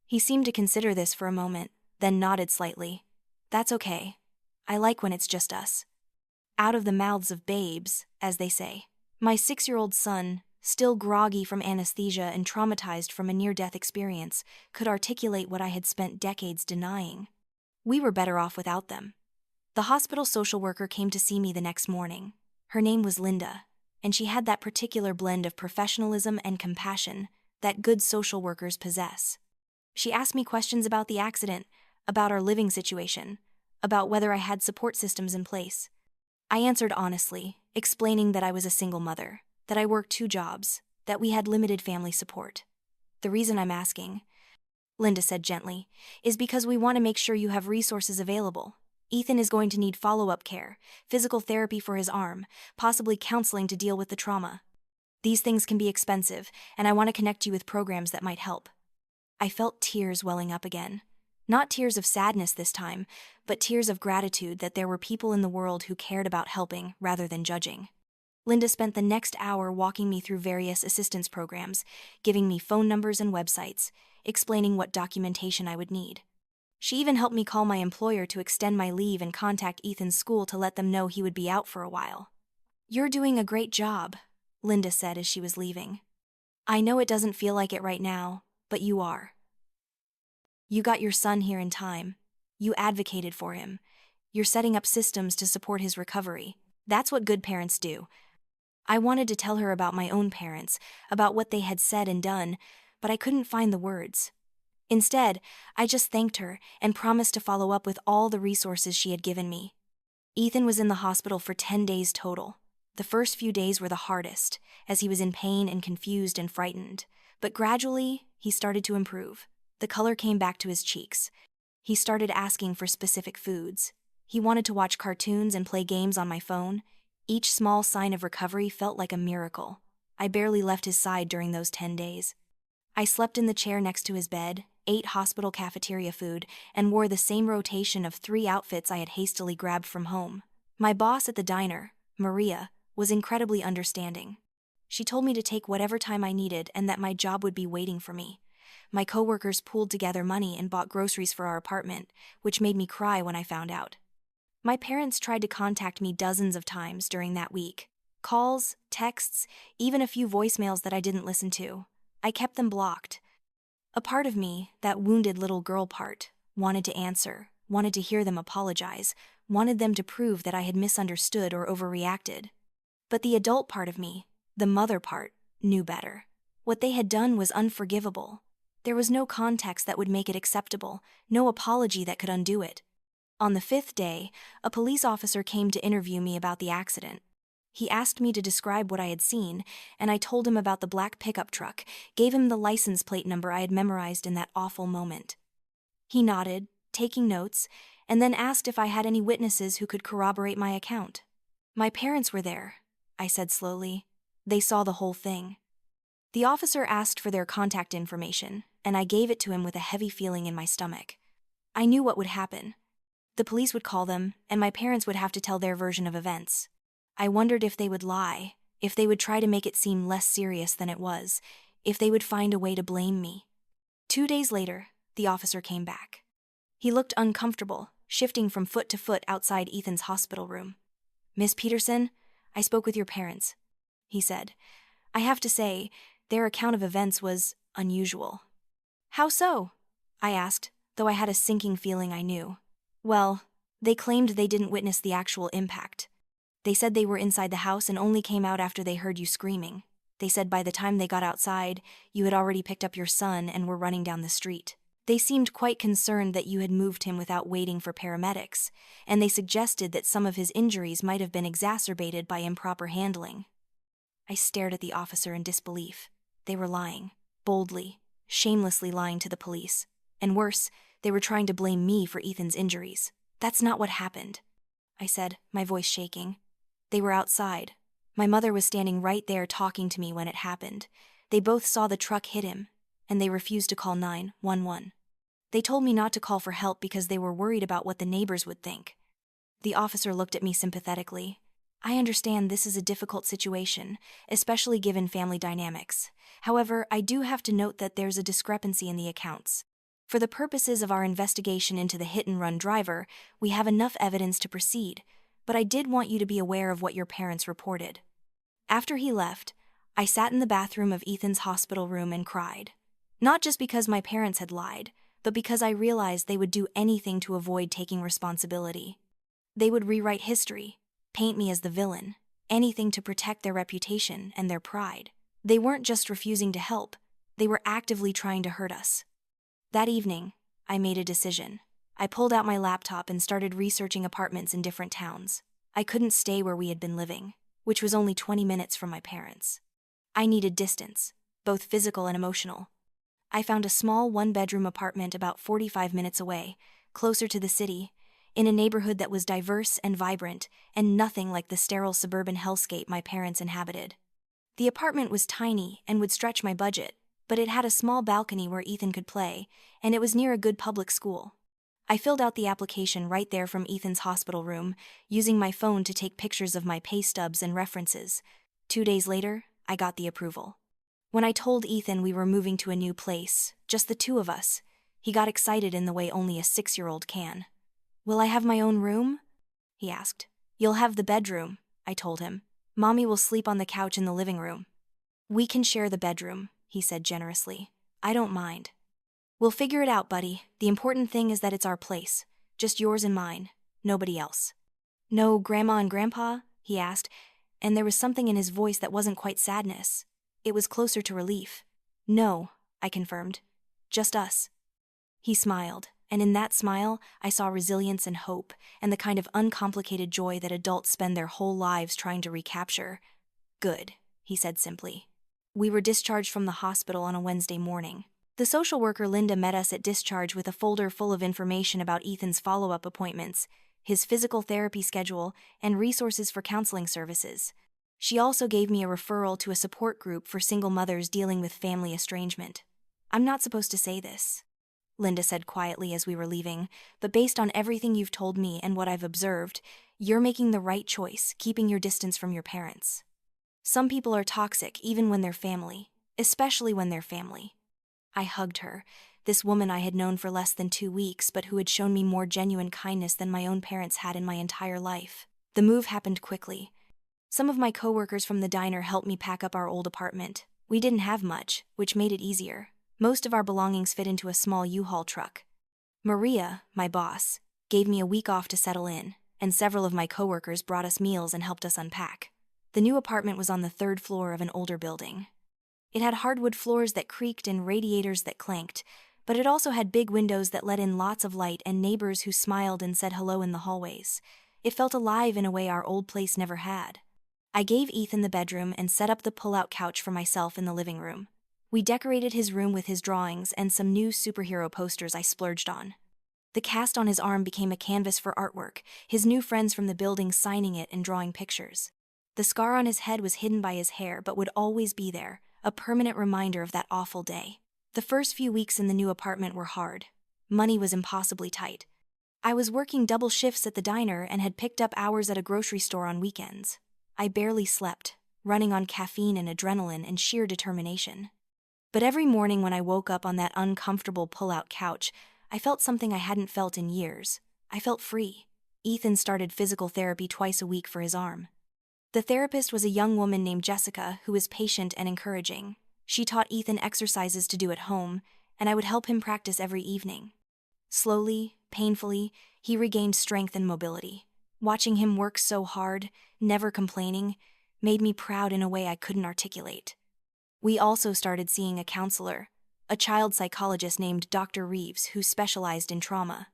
He seemed to consider this for a moment, then nodded slightly. "That's okay. I like when it's just us." Out of the mouths of babes, as they say. My 6-year-old son, still groggy from anesthesia and traumatized from a near-death experience, could articulate what I had spent decades denying. We were better off without them. The hospital social worker came to see me the next morning. Her name was Linda, and she had that particular blend of professionalism and compassion that good social workers possess. She asked me questions about the accident, about our living situation, about whether I had support systems in place. I answered honestly, explaining that I was a single mother, that I worked 2 jobs, that we had limited family support. "The reason I'm asking," Linda said gently, is because we want to make sure you have resources available. Ethan is going to need follow-up care, physical therapy for his arm, possibly counseling to deal with the trauma. These things can be expensive, and I want to connect you with programs that might help. I felt tears welling up again. Not tears of sadness this time, but tears of gratitude that there were people in the world who cared about helping rather than judging. Linda spent the next hour walking me through various assistance programs, giving me phone numbers and websites, explaining what documentation I would need. She even helped me call my employer to extend my leave and contact Ethan's school to let them know he would be out for a while. "You're doing a great job," Linda said as she was leaving. "I know it doesn't feel like it right now, but you are. You got your son here in time. You advocated for him. You're setting up systems to support his recovery. That's what good parents do." I wanted to tell her about my own parents, about what they had said and done, but I couldn't find the words. Instead, I just thanked her and promised to follow up with all the resources she had given me. Ethan was in the hospital for 10 days total. The first few days were the hardest, as he was in pain and confused and frightened, but gradually, he started to improve. The color came back to his cheeks. He started asking for specific foods. He wanted to watch cartoons and play games on my phone. Each small sign of recovery felt like a miracle. I barely left his side during those 10 days. I slept in the chair next to his bed, ate hospital cafeteria food, and wore the same rotation of 3 outfits I had hastily grabbed from home. My boss at the diner, Maria, was incredibly understanding. She told me to take whatever time I needed and that my job would be waiting for me. My coworkers pooled together money and bought groceries for our apartment, which made me cry when I found out. My parents tried to contact me dozens of times during that week. Calls, texts, even a few voicemails that I didn't listen to. I kept them blocked. A part of me, that wounded little girl part, wanted to answer, wanted to hear them apologize, wanted them to prove that I had misunderstood or overreacted. But the adult part of me, the mother part, knew better. What they had done was unforgivable. There was no context that would make it acceptable, no apology that could undo it. On the 5th day, a police officer came to interview me about the accident. He asked me to describe what I had seen, and I told him about the black pickup truck, gave him the license plate number I had memorized in that awful moment. He nodded, taking notes, and then asked if I had any witnesses who could corroborate my account. "My parents were there," I said slowly. "They saw the whole thing." The officer asked for their contact information, and I gave it to him with a heavy feeling in my stomach. I knew what would happen. The police would call them, and my parents would have to tell their version of events. I wondered if they would lie, if they would try to make it seem less serious than it was, if they would find a way to blame me. 2 days later, the officer came back. He looked uncomfortable, shifting from foot to foot outside Ethan's hospital room. "Miss Peterson, I spoke with your parents," he said. "I have to say, their account of events was unusual." "How so?" I asked, though I had a sinking feeling I knew. "Well, they claimed they didn't witness the actual impact. They said they were inside the house and only came out after they heard you screaming. They said by the time they got outside, you had already picked up your son and were running down the street. They seemed quite concerned that you had moved him without waiting for paramedics, and they suggested that some of his injuries might have been exacerbated by improper handling." I stared at the officer in disbelief. They were lying, boldly, shamelessly lying to the police. And worse, they were trying to blame me for Ethan's injuries. "That's not what happened," I said, my voice shaking. "They were outside. My mother was standing right there talking to me when it happened. They both saw the truck hit him, and they refused to call 911. They told me not to call for help because they were worried about what the neighbors would think." The officer looked at me sympathetically. "I understand this is a difficult situation, especially given family dynamics. However, I do have to note that there's a discrepancy in the accounts. For the purposes of our investigation into the hit-and-run driver, we have enough evidence to proceed, but I did want you to be aware of what your parents reported." After he left, I sat in the bathroom of Ethan's hospital room and cried. Not just because my parents had lied, but because I realized they would do anything to avoid taking responsibility. They would rewrite history, paint me as the villain, anything to protect their reputation and their pride. They weren't just refusing to help, they were actively trying to hurt us. That evening, I made a decision. I pulled out my laptop and started researching apartments in different towns. I couldn't stay where we had been living, which was only 20 minutes from my parents. I needed distance, both physical and emotional. I found a small one-bedroom apartment about 45 minutes away, closer to the city, in a neighborhood that was diverse and vibrant, and nothing like the sterile suburban hellscape my parents inhabited. The apartment was tiny and would stretch my budget, but it had a small balcony where Ethan could play, and it was near a good public school. I filled out the application right there from Ethan's hospital room, using my phone to take pictures of my pay stubs and references. 2 days later, I got the approval. When I told Ethan we were moving to a new place, just the two of us, he got excited in the way only a 6-year-old can. "Will I have my own room?" he asked. "You'll have the bedroom," I told him. "Mommy will sleep on the couch in the living room." "We can share the bedroom," he said generously. "I don't mind." "We'll figure it out, buddy. The important thing is that it's our place. Just yours and mine. Nobody else." "No Grandma and Grandpa?" he asked, and there was something in his voice that wasn't quite sadness. It was closer to relief. "No," I confirmed. "Just us." He smiled, and in that smile, I saw resilience and hope, and the kind of uncomplicated joy that adults spend their whole lives trying to recapture. "Good," he said simply. We were discharged from the hospital on a Wednesday morning. The social worker Linda met us at discharge with a folder full of information about Ethan's follow-up appointments, his physical therapy schedule, and resources for counseling services. She also gave me a referral to a support group for single mothers dealing with family estrangement. "I'm not supposed to say this," Linda said quietly as we were leaving, "but based on everything you've told me and what I've observed, you're making the right choice, keeping your distance from your parents. Some people are toxic even when they're family, especially when they're family." I hugged her, this woman I had known for less than 2 weeks but who had shown me more genuine kindness than my own parents had in my entire life. The move happened quickly. Some of my coworkers from the diner helped me pack up our old apartment. We didn't have much, which made it easier. Most of our belongings fit into a small U-Haul truck. Maria, my boss, gave me a week off to settle in, and several of my coworkers brought us meals and helped us unpack. The new apartment was on the 3rd floor of an older building. It had hardwood floors that creaked and radiators that clanked, but it also had big windows that let in lots of light and neighbors who smiled and said hello in the hallways. It felt alive in a way our old place never had. I gave Ethan the bedroom and set up the pull-out couch for myself in the living room. We decorated his room with his drawings and some new superhero posters I splurged on. The cast on his arm became a canvas for artwork, his new friends from the building signing it and drawing pictures. The scar on his head was hidden by his hair but would always be there, a permanent reminder of that awful day. The first few weeks in the new apartment were hard. Money was impossibly tight. I was working double shifts at the diner and had picked up hours at a grocery store on weekends. I barely slept, running on caffeine and adrenaline and sheer determination. But every morning when I woke up on that uncomfortable pull-out couch, I felt something I hadn't felt in years. I felt free. Ethan started physical therapy twice a week for his arm. The therapist was a young woman named Jessica who was patient and encouraging. She taught Ethan exercises to do at home, and I would help him practice every evening. Slowly, painfully, he regained strength and mobility. Watching him work so hard, never complaining, made me proud in a way I couldn't articulate. We also started seeing a counselor, a child psychologist named Dr. Reeves who specialized in trauma.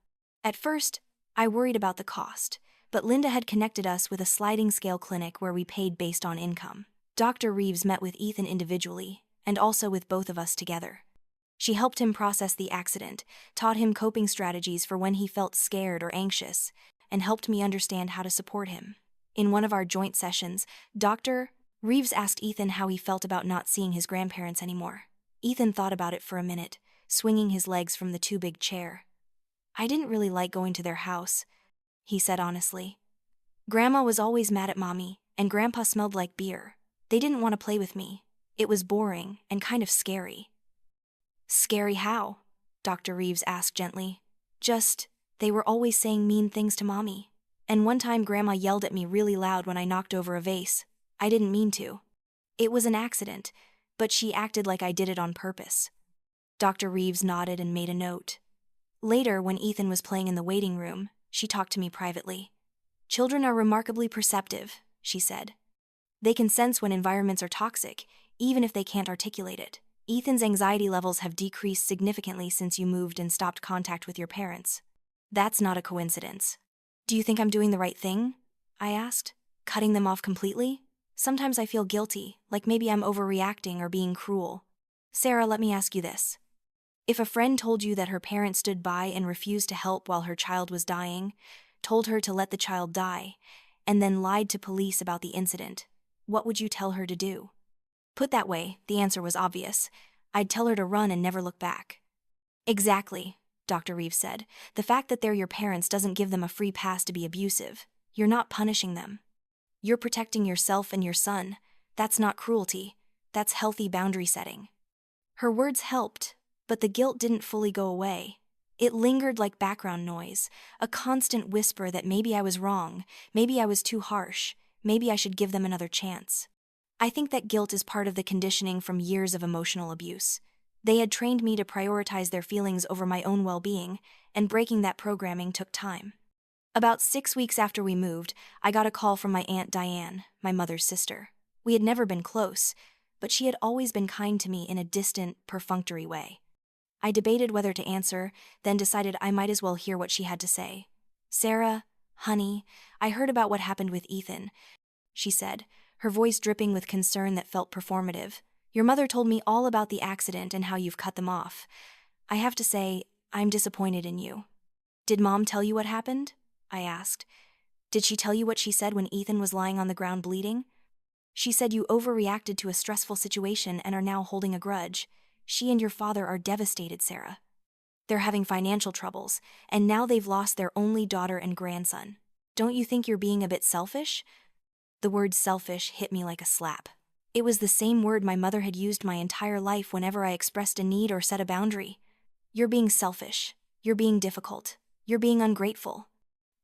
At first, I worried about the cost, but Linda had connected us with a sliding scale clinic where we paid based on income. Dr. Reeves met with Ethan individually, and also with both of us together. She helped him process the accident, taught him coping strategies for when he felt scared or anxious, and helped me understand how to support him. In one of our joint sessions, Dr. Reeves asked Ethan how he felt about not seeing his grandparents anymore. Ethan thought about it for a minute, swinging his legs from the too big chair. "I didn't really like going to their house," he said honestly. "Grandma was always mad at Mommy, and Grandpa smelled like beer. They didn't want to play with me. It was boring and kind of scary." "Scary how?" Dr. Reeves asked gently. "Just, they were always saying mean things to Mommy. And one time Grandma yelled at me really loud when I knocked over a vase. I didn't mean to. It was an accident, but she acted like I did it on purpose." Dr. Reeves nodded and made a note. Later, when Ethan was playing in the waiting room, she talked to me privately. "Children are remarkably perceptive," she said. "They can sense when environments are toxic, even if they can't articulate it. Ethan's anxiety levels have decreased significantly since you moved and stopped contact with your parents. That's not a coincidence." "Do you think I'm doing the right thing?" I asked. "Cutting them off completely? Sometimes I feel guilty, like maybe I'm overreacting or being cruel." "Sarah, let me ask you this. If a friend told you that her parents stood by and refused to help while her child was dying, told her to let the child die, and then lied to police about the incident, what would you tell her to do? Put that way, the answer was obvious. I'd tell her to run and never look back. Exactly, Dr. Reeves said. The fact that they're your parents doesn't give them a free pass to be abusive. You're not punishing them. You're protecting yourself and your son. That's not cruelty. That's healthy boundary setting. Her words helped, but the guilt didn't fully go away. It lingered like background noise, a constant whisper that maybe I was wrong, maybe I was too harsh, maybe I should give them another chance. I think that guilt is part of the conditioning from years of emotional abuse. They had trained me to prioritize their feelings over my own well-being, and breaking that programming took time. About 6 weeks after we moved, I got a call from my Aunt Diane, my mother's sister. We had never been close, but she had always been kind to me in a distant, perfunctory way. I debated whether to answer, then decided I might as well hear what she had to say. "Sarah, honey, I heard about what happened with Ethan," she said, her voice dripping with concern that felt performative. "Your mother told me all about the accident and how you've cut them off. I have to say, I'm disappointed in you." "Did Mom tell you what happened?" I asked. "Did she tell you what she said when Ethan was lying on the ground bleeding?" "She said you overreacted to a stressful situation and are now holding a grudge. She and your father are devastated, Sarah. They're having financial troubles, and now they've lost their only daughter and grandson. Don't you think you're being a bit selfish?" The word selfish hit me like a slap. It was the same word my mother had used my entire life whenever I expressed a need or set a boundary. "You're being selfish. You're being difficult. You're being ungrateful."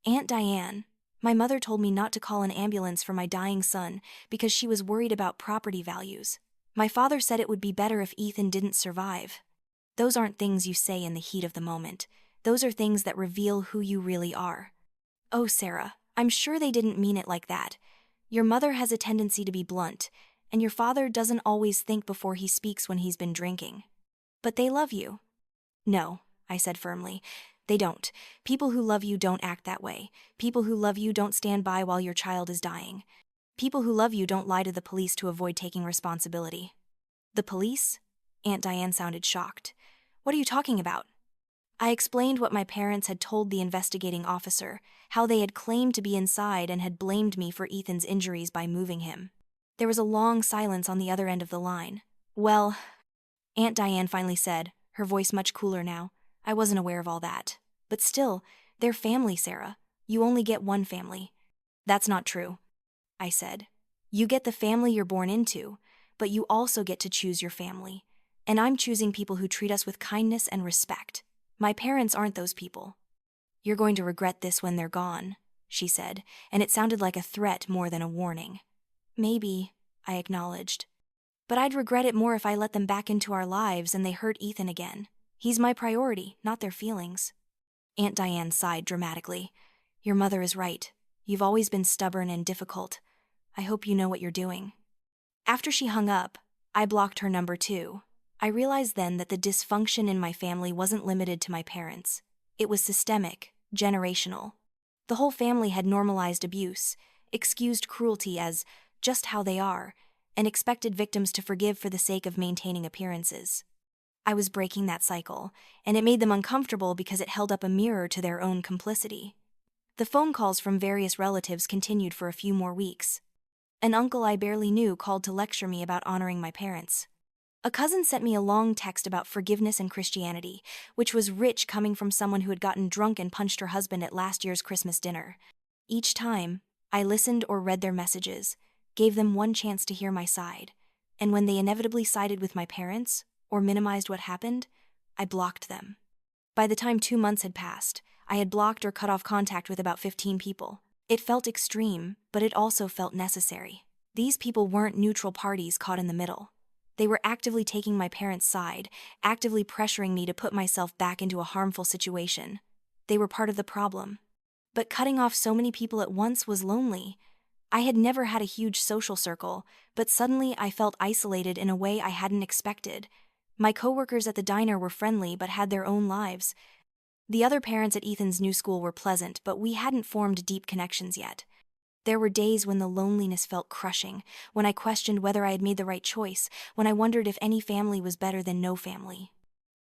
"Aunt Diane, my mother told me not to call an ambulance for my dying son because she was worried about property values. My father said it would be better if Ethan didn't survive." Those aren't things you say in the heat of the moment. Those are things that reveal who you really are. "Oh, Sarah, I'm sure they didn't mean it like that. Your mother has a tendency to be blunt, and your father doesn't always think before he speaks when he's been drinking. But they love you." "No," I said firmly. "They don't. People who love you don't act that way. People who love you don't stand by while your child is dying. People who love you don't lie to the police to avoid taking responsibility." "The police?" Aunt Diane sounded shocked. "What are you talking about?" I explained what my parents had told the investigating officer, how they had claimed to be inside and had blamed me for Ethan's injuries by moving him. There was a long silence on the other end of the line. "Well," Aunt Diane finally said, her voice much cooler now, "I wasn't aware of all that. But still, they're family, Sarah. You only get one family." "That's not true," I said. "You get the family you're born into, but you also get to choose your family. And I'm choosing people who treat us with kindness and respect. My parents aren't those people." "You're going to regret this when they're gone," she said, and it sounded like a threat more than a warning. "Maybe," I acknowledged. "But I'd regret it more if I let them back into our lives and they hurt Ethan again. He's my priority, not their feelings." Aunt Diane sighed dramatically. "Your mother is right. You've always been stubborn and difficult. I hope you know what you're doing." After she hung up, I blocked her number too. I realized then that the dysfunction in my family wasn't limited to my parents. It was systemic, generational. The whole family had normalized abuse, excused cruelty as just how they are, and expected victims to forgive for the sake of maintaining appearances. I was breaking that cycle, and it made them uncomfortable because it held up a mirror to their own complicity. The phone calls from various relatives continued for a few more weeks. An uncle I barely knew called to lecture me about honoring my parents. A cousin sent me a long text about forgiveness and Christianity, which was rich coming from someone who had gotten drunk and punched her husband at last year's Christmas dinner. Each time, I listened or read their messages, gave them one chance to hear my side, and when they inevitably sided with my parents, or minimized what happened, I blocked them. By the time 2 months had passed, I had blocked or cut off contact with about 15 people. It felt extreme, but it also felt necessary. These people weren't neutral parties caught in the middle. They were actively taking my parents' side, actively pressuring me to put myself back into a harmful situation. They were part of the problem. But cutting off so many people at once was lonely. I had never had a huge social circle, but suddenly I felt isolated in a way I hadn't expected. My coworkers at the diner were friendly but had their own lives. The other parents at Ethan's new school were pleasant, but we hadn't formed deep connections yet. There were days when the loneliness felt crushing, when I questioned whether I had made the right choice, when I wondered if any family was better than no family.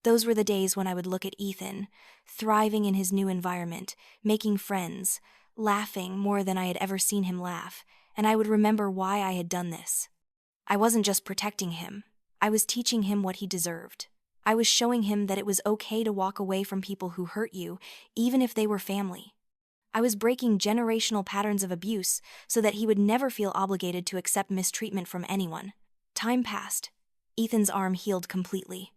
Those were the days when I would look at Ethan, thriving in his new environment, making friends, laughing more than I had ever seen him laugh, and I would remember why I had done this. I wasn't just protecting him. I was teaching him what he deserved. I was showing him that it was okay to walk away from people who hurt you, even if they were family. I was breaking generational patterns of abuse so that he would never feel obligated to accept mistreatment from anyone. Time passed. Ethan's arm healed completely.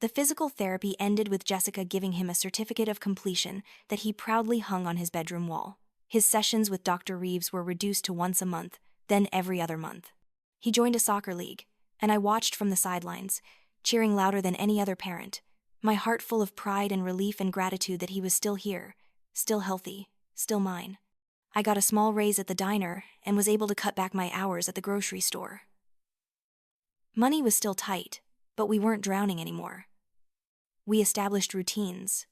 The physical therapy ended with Jessica giving him a certificate of completion that he proudly hung on his bedroom wall. His sessions with Dr. Reeves were reduced to once a month, then every other month. He joined a soccer league, and I watched from the sidelines, cheering louder than any other parent, my heart full of pride and relief and gratitude that he was still here, still healthy, still mine. I got a small raise at the diner and was able to cut back my hours at the grocery store. Money was still tight, but we weren't drowning anymore. We established routines.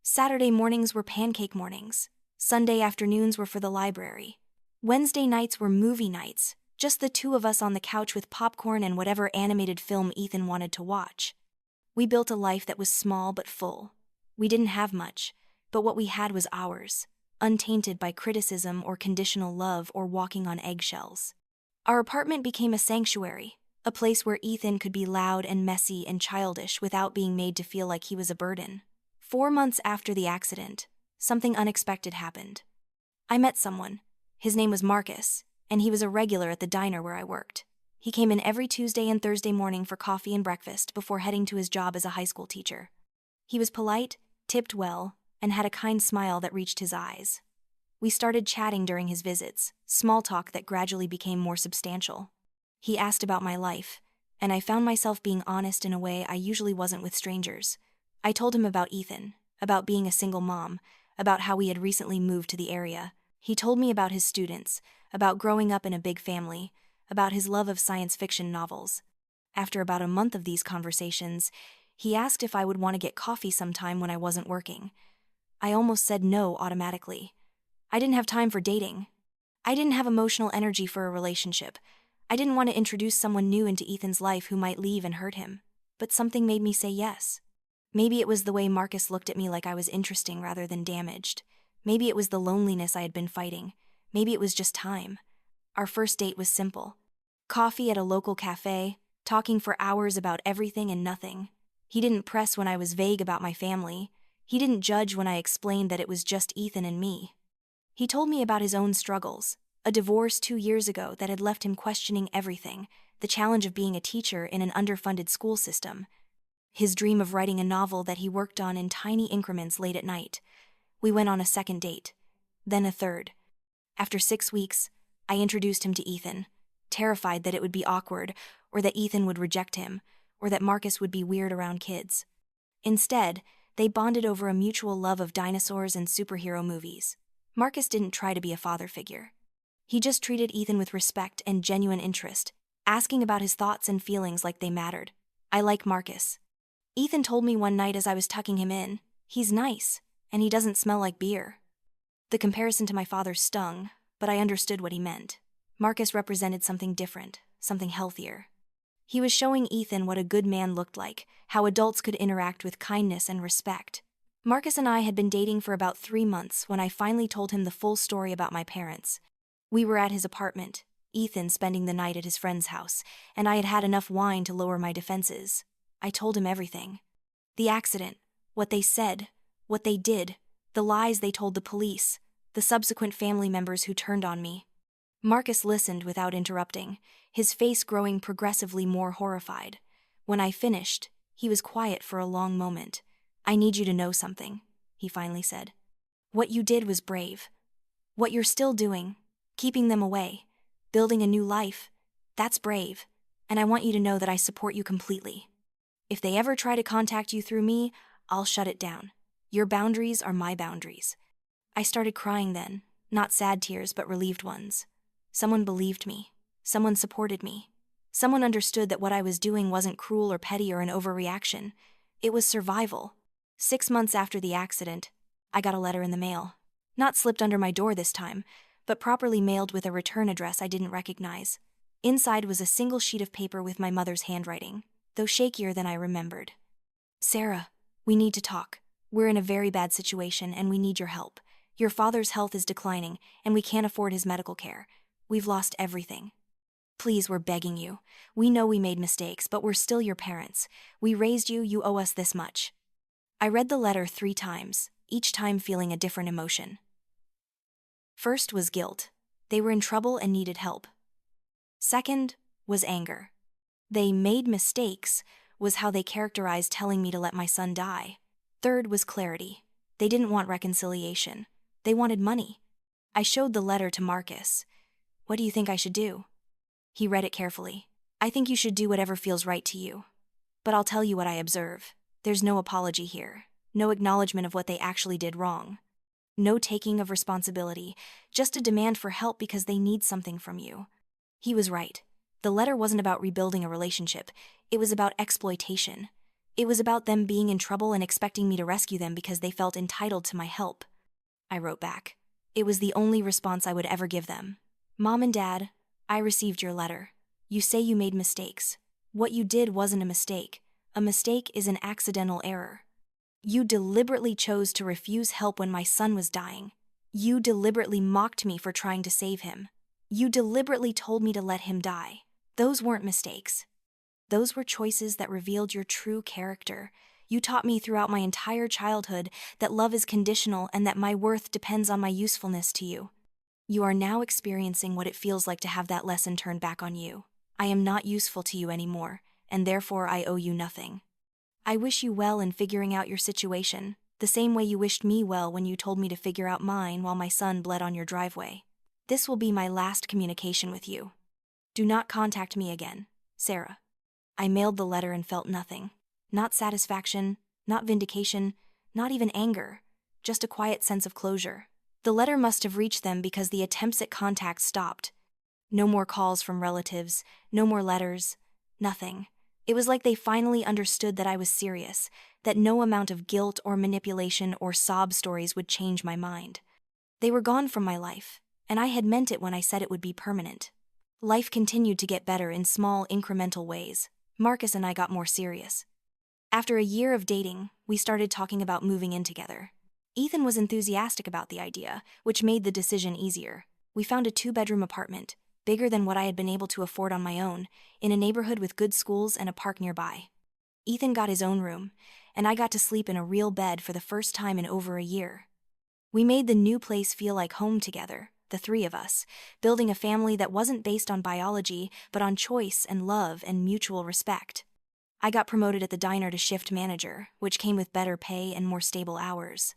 Saturday mornings were pancake mornings. Sunday afternoons were for the library. Wednesday nights were movie nights, just the two of us on the couch with popcorn and whatever animated film Ethan wanted to watch. We built a life that was small but full. We didn't have much, but what we had was ours, untainted by criticism or conditional love or walking on eggshells. Our apartment became a sanctuary, a place where Ethan could be loud and messy and childish without being made to feel like he was a burden. 4 months after the accident, something unexpected happened. I met someone. His name was Marcus, and he was a regular at the diner where I worked. He came in every Tuesday and Thursday morning for coffee and breakfast before heading to his job as a high school teacher. He was polite, tipped well, and had a kind smile that reached his eyes. We started chatting during his visits, small talk that gradually became more substantial. He asked about my life, and I found myself being honest in a way I usually wasn't with strangers. I told him about Ethan, about being a single mom, about how we had recently moved to the area. He told me about his students, about growing up in a big family, about his love of science fiction novels. After about a month of these conversations, he asked if I would want to get coffee sometime when I wasn't working. I almost said no automatically. I didn't have time for dating. I didn't have emotional energy for a relationship. I didn't want to introduce someone new into Ethan's life who might leave and hurt him. But something made me say yes. Maybe it was the way Marcus looked at me like I was interesting rather than damaged. Maybe it was the loneliness I had been fighting. Maybe it was just time. Our first date was simple. Coffee at a local cafe, talking for hours about everything and nothing. He didn't press when I was vague about my family. He didn't judge when I explained that it was just Ethan and me. He told me about his own struggles, a divorce 2 years ago that had left him questioning everything, the challenge of being a teacher in an underfunded school system, his dream of writing a novel that he worked on in tiny increments late at night. We went on a second date, then a third. After 6 weeks, I introduced him to Ethan, terrified that it would be awkward, or that Ethan would reject him, or that Marcus would be weird around kids. Instead, they bonded over a mutual love of dinosaurs and superhero movies. Marcus didn't try to be a father figure. He just treated Ethan with respect and genuine interest, asking about his thoughts and feelings like they mattered. I like Marcus. Ethan told me one night as I was tucking him in, he's nice, and he doesn't smell like beer. The comparison to my father stung, but I understood what he meant. Marcus represented something different, something healthier. He was showing Ethan what a good man looked like, how adults could interact with kindness and respect. Marcus and I had been dating for about 3 months when I finally told him the full story about my parents. We were at his apartment, Ethan spending the night at his friend's house, and I had had enough wine to lower my defenses. I told him everything. The accident, what they said, what they did, the lies they told the police, the subsequent family members who turned on me. Marcus listened without interrupting, his face growing progressively more horrified. When I finished, he was quiet for a long moment. I need you to know something, he finally said. What you did was brave. What you're still doing, keeping them away, building a new life, that's brave, and I want you to know that I support you completely. If they ever try to contact you through me, I'll shut it down. Your boundaries are my boundaries. I started crying then, not sad tears but relieved ones. Someone believed me. Someone supported me. Someone understood that what I was doing wasn't cruel or petty or an overreaction. It was survival. 6 months after the accident, I got a letter in the mail. Not slipped under my door this time, but properly mailed with a return address I didn't recognize. Inside was a single sheet of paper with my mother's handwriting, though shakier than I remembered. Sarah, we need to talk. We're in a very bad situation and we need your help. Your father's health is declining and we can't afford his medical care. We've lost everything. Please, we're begging you. We know we made mistakes, but we're still your parents. We raised you, you owe us this much. I read the letter 3 times, each time feeling a different emotion. First was guilt. They were in trouble and needed help. Second was anger. They made mistakes, was how they characterized telling me to let my son die. Third was clarity. They didn't want reconciliation. They wanted money. I showed the letter to Marcus. What do you think I should do? He read it carefully. I think you should do whatever feels right to you. But I'll tell you what I observe. There's no apology here. No acknowledgement of what they actually did wrong. No taking of responsibility, just a demand for help because they need something from you. He was right. The letter wasn't about rebuilding a relationship. It was about exploitation. It was about them being in trouble and expecting me to rescue them because they felt entitled to my help. I wrote back. It was the only response I would ever give them. Mom and Dad, I received your letter. You say you made mistakes. What you did wasn't a mistake. A mistake is an accidental error. You deliberately chose to refuse help when my son was dying. You deliberately mocked me for trying to save him. You deliberately told me to let him die. Those weren't mistakes. Those were choices that revealed your true character. You taught me throughout my entire childhood that love is conditional and that my worth depends on my usefulness to you. You are now experiencing what it feels like to have that lesson turned back on you. I am not useful to you anymore, and therefore I owe you nothing. I wish you well in figuring out your situation, the same way you wished me well when you told me to figure out mine while my son bled on your driveway. This will be my last communication with you. Do not contact me again, Sarah. I mailed the letter and felt nothing. Not satisfaction, not vindication, not even anger, just a quiet sense of closure. The letter must have reached them because the attempts at contact stopped. No more calls from relatives, no more letters, nothing. It was like they finally understood that I was serious, that no amount of guilt or manipulation or sob stories would change my mind. They were gone from my life, and I had meant it when I said it would be permanent. Life continued to get better in small, incremental ways. Marcus and I got more serious. After a year of dating, we started talking about moving in together. Ethan was enthusiastic about the idea, which made the decision easier. We found a 2-bedroom apartment, bigger than what I had been able to afford on my own, in a neighborhood with good schools and a park nearby. Ethan got his own room, and I got to sleep in a real bed for the first time in over a year. We made the new place feel like home together, the 3 of us, building a family that wasn't based on biology, but on choice and love and mutual respect. I got promoted at the diner to shift manager, which came with better pay and more stable hours.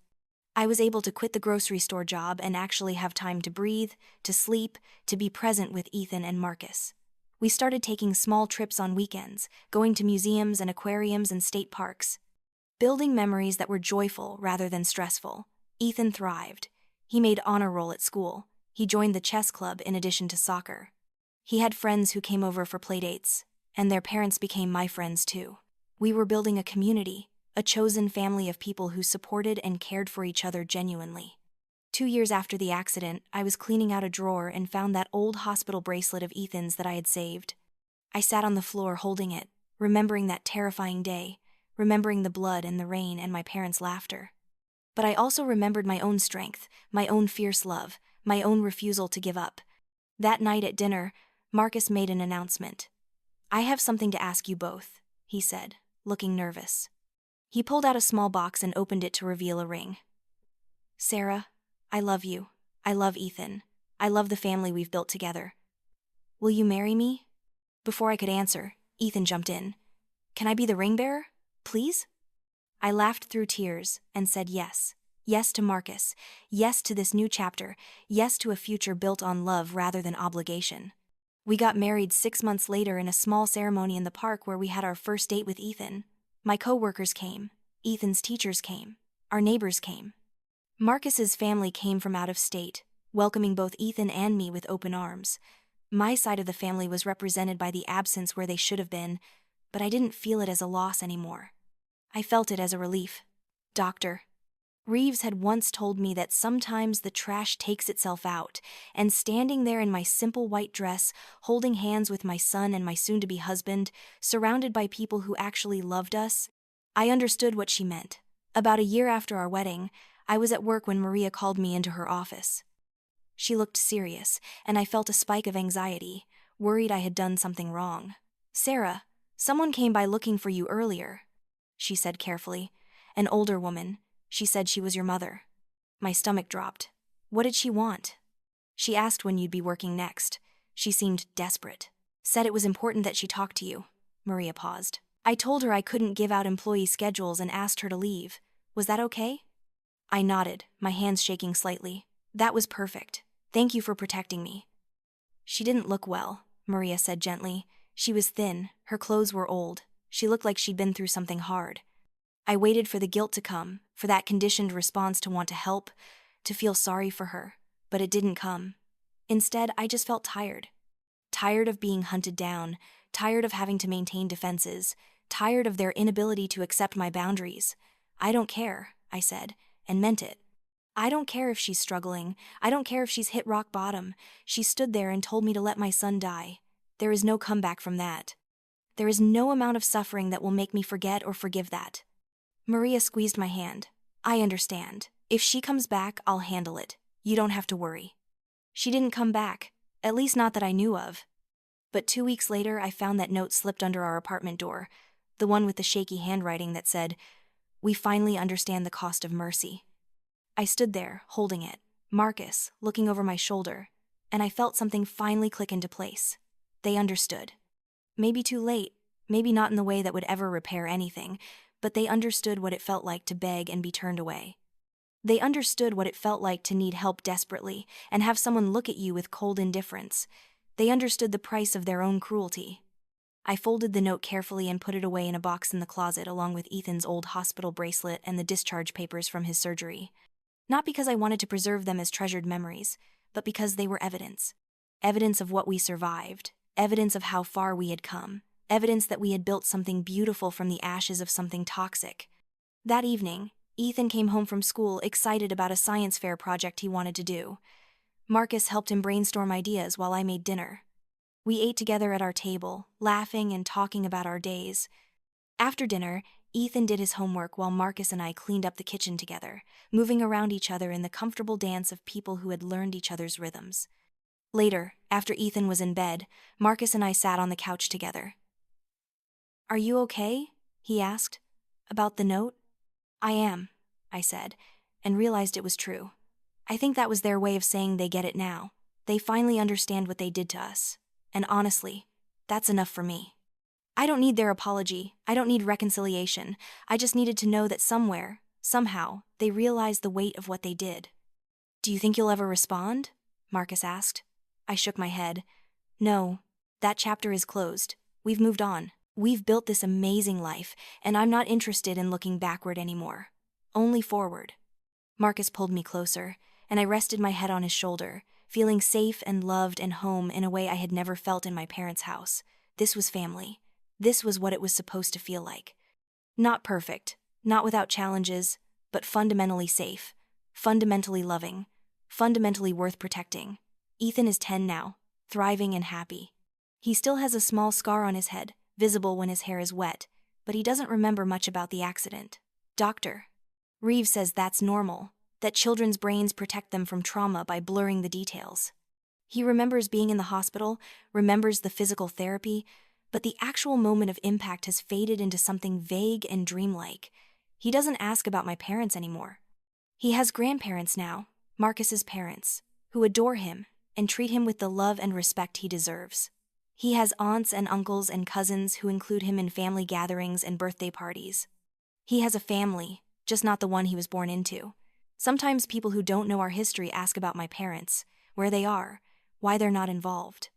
I was able to quit the grocery store job and actually have time to breathe, to sleep, to be present with Ethan and Marcus. We started taking small trips on weekends, going to museums and aquariums and state parks. Building memories that were joyful rather than stressful. Ethan thrived. He made honor roll at school. He joined the chess club in addition to soccer. He had friends who came over for playdates, and their parents became my friends too. We were building a community, a chosen family of people who supported and cared for each other genuinely. 2 years after the accident, I was cleaning out a drawer and found that old hospital bracelet of Ethan's that I had saved. I sat on the floor holding it, remembering that terrifying day, remembering the blood and the rain and my parents' laughter. But I also remembered my own strength, my own fierce love, my own refusal to give up. That night at dinner, Marcus made an announcement. "I have something to ask you both," he said, looking nervous. He pulled out a small box and opened it to reveal a ring. "Sarah, I love you. I love Ethan. I love the family we've built together. Will you marry me?" Before I could answer, Ethan jumped in. "Can I be the ring bearer? Please?" I laughed through tears and said yes. Yes to Marcus. Yes to this new chapter. Yes to a future built on love rather than obligation. We got married 6 months later in a small ceremony in the park where we had our first date with Ethan. My co-workers came. Ethan's teachers came. Our neighbors came. Marcus's family came from out of state, welcoming both Ethan and me with open arms. My side of the family was represented by the absence where they should have been, but I didn't feel it as a loss anymore. I felt it as a relief. Dr. Reeves had once told me that sometimes the trash takes itself out, and standing there in my simple white dress, holding hands with my son and my soon-to-be husband, surrounded by people who actually loved us, I understood what she meant. About a year after our wedding, I was at work when Maria called me into her office. She looked serious, and I felt a spike of anxiety, worried I had done something wrong. "Sarah, someone came by looking for you earlier," she said carefully. "An older woman. She said she was your mother." My stomach dropped. What did she want? "She asked when you'd be working next. She seemed desperate. Said it was important that she talk to you." Maria paused. "I told her I couldn't give out employee schedules and asked her to leave. Was that okay?" I nodded, my hands shaking slightly. "That was perfect. Thank you for protecting me." "She didn't look well," Maria said gently. "She was thin, her clothes were old. She looked like she'd been through something hard." I waited for the guilt to come, for that conditioned response to want to help, to feel sorry for her, but it didn't come. Instead, I just felt tired. Tired of being hunted down, tired of having to maintain defenses, tired of their inability to accept my boundaries. "I don't care," I said, and meant it. "I don't care if she's struggling. I don't care if she's hit rock bottom. She stood there and told me to let my son die. There is no comeback from that. There is no amount of suffering that will make me forget or forgive that." Maria squeezed my hand. "I understand. If she comes back, I'll handle it. You don't have to worry." She didn't come back, at least not that I knew of. But 2 weeks later, I found that note slipped under our apartment door, the one with the shaky handwriting that said, "We finally understand the cost of mercy." I stood there, holding it, Marcus, looking over my shoulder, and I felt something finally click into place. They understood. Maybe too late, maybe not in the way that would ever repair anything, but they understood what it felt like to beg and be turned away. They understood what it felt like to need help desperately and have someone look at you with cold indifference. They understood the price of their own cruelty. I folded the note carefully and put it away in a box in the closet along with Ethan's old hospital bracelet and the discharge papers from his surgery. Not because I wanted to preserve them as treasured memories, but because they were evidence. Evidence of what we survived, evidence of how far we had come, evidence that we had built something beautiful from the ashes of something toxic. That evening, Ethan came home from school excited about a science fair project he wanted to do. Marcus helped him brainstorm ideas while I made dinner. We ate together at our table, laughing and talking about our days. After dinner, Ethan did his homework while Marcus and I cleaned up the kitchen together, moving around each other in the comfortable dance of people who had learned each other's rhythms. Later, after Ethan was in bed, Marcus and I sat on the couch together. "Are you okay?" he asked. "About the note?" "I am," I said, and realized it was true. I think that was their way of saying they get it now. They finally understand what they did to us. And honestly, that's enough for me. I don't need their apology. I don't need reconciliation. I just needed to know that somewhere, somehow, they realized the weight of what they did. "Do you think you'll ever respond?" Marcus asked. I shook my head. "No, that chapter is closed. We've moved on. We've built this amazing life, and I'm not interested in looking backward anymore. Only forward." Marcus pulled me closer, and I rested my head on his shoulder, feeling safe and loved and home in a way I had never felt in my parents' house. This was family. This was what it was supposed to feel like. Not perfect, not without challenges, but fundamentally safe, fundamentally loving, fundamentally worth protecting. Ethan is 10 now, thriving and happy. He still has a small scar on his head, visible when his hair is wet, but he doesn't remember much about the accident. Dr. Reeves says that's normal, that children's brains protect them from trauma by blurring the details. He remembers being in the hospital, remembers the physical therapy, but the actual moment of impact has faded into something vague and dreamlike. He doesn't ask about my parents anymore. He has grandparents now, Marcus's parents, who adore him and treat him with the love and respect he deserves. He has aunts and uncles and cousins who include him in family gatherings and birthday parties. He has a family, just not the one he was born into. Sometimes people who don't know our history ask about my parents, where they are, why they're not involved.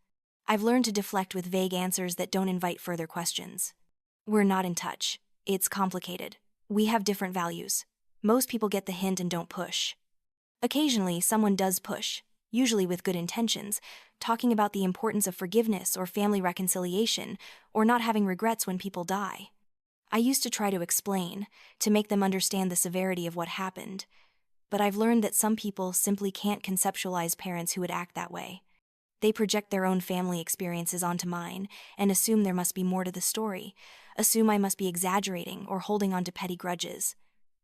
I've learned to deflect with vague answers that don't invite further questions. We're not in touch. It's complicated. We have different values. Most people get the hint and don't push. Occasionally, someone does push, usually with good intentions, talking about the importance of forgiveness or family reconciliation, or not having regrets when people die. I used to try to explain, to make them understand the severity of what happened, but I've learned that some people simply can't conceptualize parents who would act that way. They project their own family experiences onto mine and assume there must be more to the story, assume I must be exaggerating or holding on to petty grudges.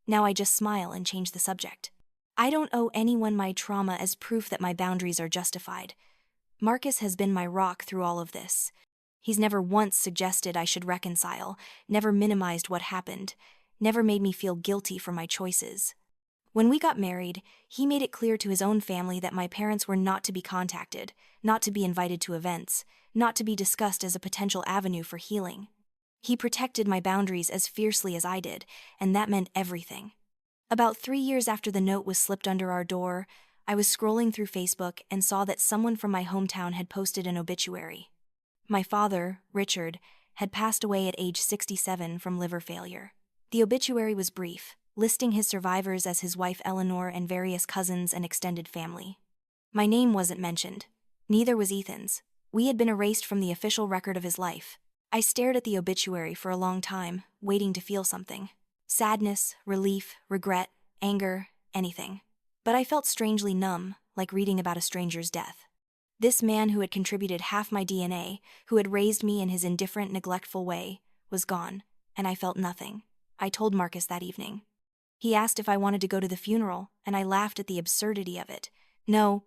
Now I just smile and change the subject. I don't owe anyone my trauma as proof that my boundaries are justified. Marcus has been my rock through all of this. He's never once suggested I should reconcile, never minimized what happened, never made me feel guilty for my choices. When we got married, he made it clear to his own family that my parents were not to be contacted, not to be invited to events, not to be discussed as a potential avenue for healing. He protected my boundaries as fiercely as I did, and that meant everything. About 3 years after the note was slipped under our door, I was scrolling through Facebook and saw that someone from my hometown had posted an obituary. My father, Richard, had passed away at age 67 from liver failure. The obituary was brief, listing his survivors as his wife Eleanor and various cousins and extended family. My name wasn't mentioned. Neither was Ethan's. We had been erased from the official record of his life. I stared at the obituary for a long time, waiting to feel something. Sadness, relief, regret, anger, anything. But I felt strangely numb, like reading about a stranger's death. This man who had contributed half my DNA, who had raised me in his indifferent, neglectful way, was gone, and I felt nothing. I told Marcus that evening. He asked if I wanted to go to the funeral, and I laughed at the absurdity of it. No,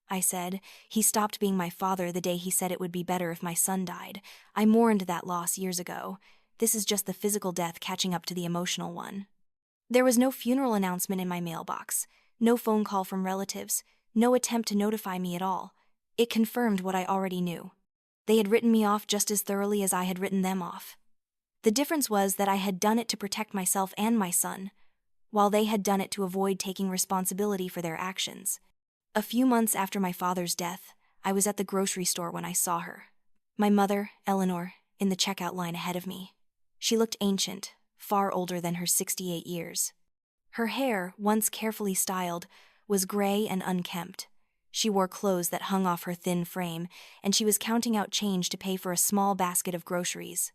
I said. He stopped being my father the day he said it would be better if my son died. I mourned that loss years ago. This is just the physical death catching up to the emotional one. There was no funeral announcement in my mailbox, no phone call from relatives, no attempt to notify me at all. It confirmed what I already knew. They had written me off just as thoroughly as I had written them off. The difference was that I had done it to protect myself and my son, while they had done it to avoid taking responsibility for their actions. A few months after my father's death, I was at the grocery store when I saw her. My mother, Eleanor, in the checkout line ahead of me. She looked ancient, far older than her 68 years. Her hair, once carefully styled, was gray and unkempt. She wore clothes that hung off her thin frame, and she was counting out change to pay for a small basket of groceries.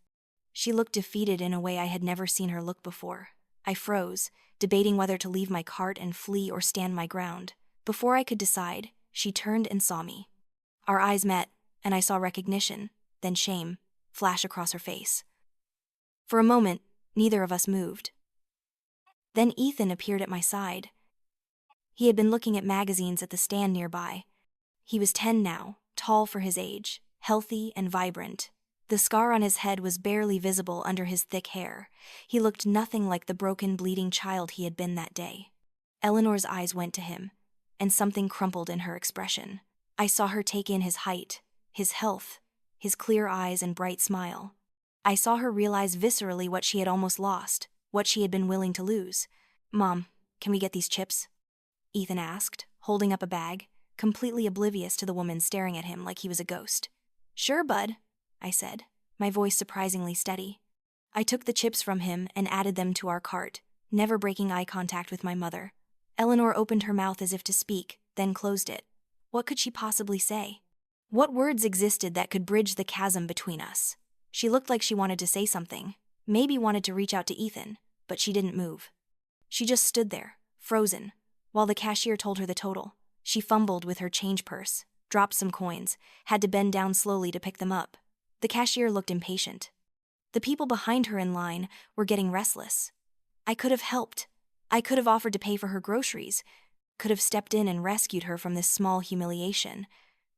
She looked defeated in a way I had never seen her look before. I froze, debating whether to leave my cart and flee or stand my ground. Before I could decide, she turned and saw me. Our eyes met, and I saw recognition, then shame, flash across her face. For a moment, neither of us moved. Then Ethan appeared at my side. He had been looking at magazines at the stand nearby. He was 10 now, tall for his age, healthy and vibrant. The scar on his head was barely visible under his thick hair. He looked nothing like the broken, bleeding child he had been that day. Eleanor's eyes went to him, and something crumpled in her expression. I saw her take in his height, his health, his clear eyes and bright smile. I saw her realize viscerally what she had almost lost, what she had been willing to lose. "Mom, can we get these chips?" Ethan asked, holding up a bag, completely oblivious to the woman staring at him like he was a ghost. "Sure, bud," I said, my voice surprisingly steady. I took the chips from him and added them to our cart, never breaking eye contact with my mother. Eleanor opened her mouth as if to speak, then closed it. What could she possibly say? What words existed that could bridge the chasm between us? She looked like she wanted to say something, maybe wanted to reach out to Ethan, but she didn't move. She just stood there, frozen, while the cashier told her the total. She fumbled with her change purse, dropped some coins, had to bend down slowly to pick them up. The cashier looked impatient. The people behind her in line were getting restless. I could have helped. I could have offered to pay for her groceries, could have stepped in and rescued her from this small humiliation.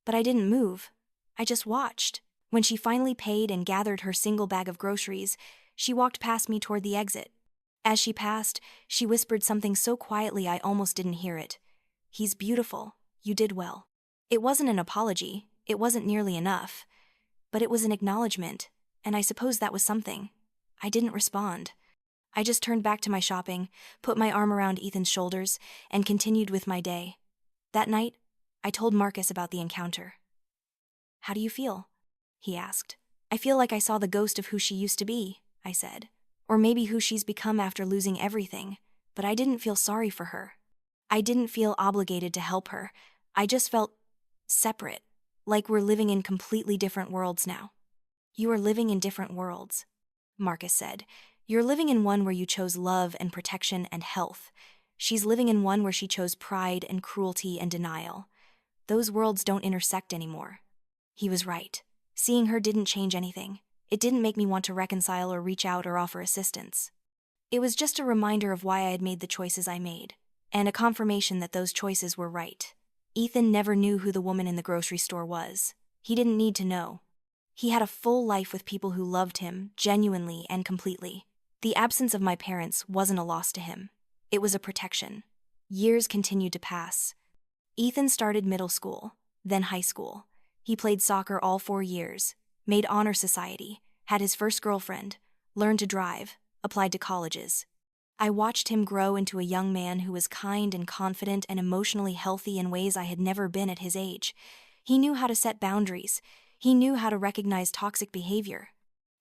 But I didn't move. I just watched. When she finally paid and gathered her single bag of groceries, she walked past me toward the exit. As she passed, she whispered something so quietly I almost didn't hear it. "He's beautiful. You did well." It wasn't an apology. It wasn't nearly enough. But it was an acknowledgement, and I suppose that was something. I didn't respond. I just turned back to my shopping, put my arm around Ethan's shoulders, and continued with my day. That night, I told Marcus about the encounter. "How do you feel?" he asked. "I feel like I saw the ghost of who she used to be," I said. "Or maybe who she's become after losing everything, but I didn't feel sorry for her. I didn't feel obligated to help her. I just felt separate, like we're living in completely different worlds now." "You are living in different worlds," Marcus said. "You're living in one where you chose love and protection and health. She's living in one where she chose pride and cruelty and denial. those worlds don't intersect anymore. He was right. Seeing her didn't change anything. It didn't make me want to reconcile or reach out or offer assistance. It was just a reminder of why I had made the choices I made, and a confirmation that those choices were right. Ethan never knew who the woman in the grocery store was. He didn't need to know. He had a full life with people who loved him, genuinely and completely. The absence of my parents wasn't a loss to him. It was a protection. Years continued to pass. Ethan started middle school, then high school. He played soccer all 4 years, made honor society, had his first girlfriend, learned to drive, applied to colleges. I watched him grow into a young man who was kind and confident and emotionally healthy in ways I had never been at his age. He knew how to set boundaries. He knew how to recognize toxic behavior.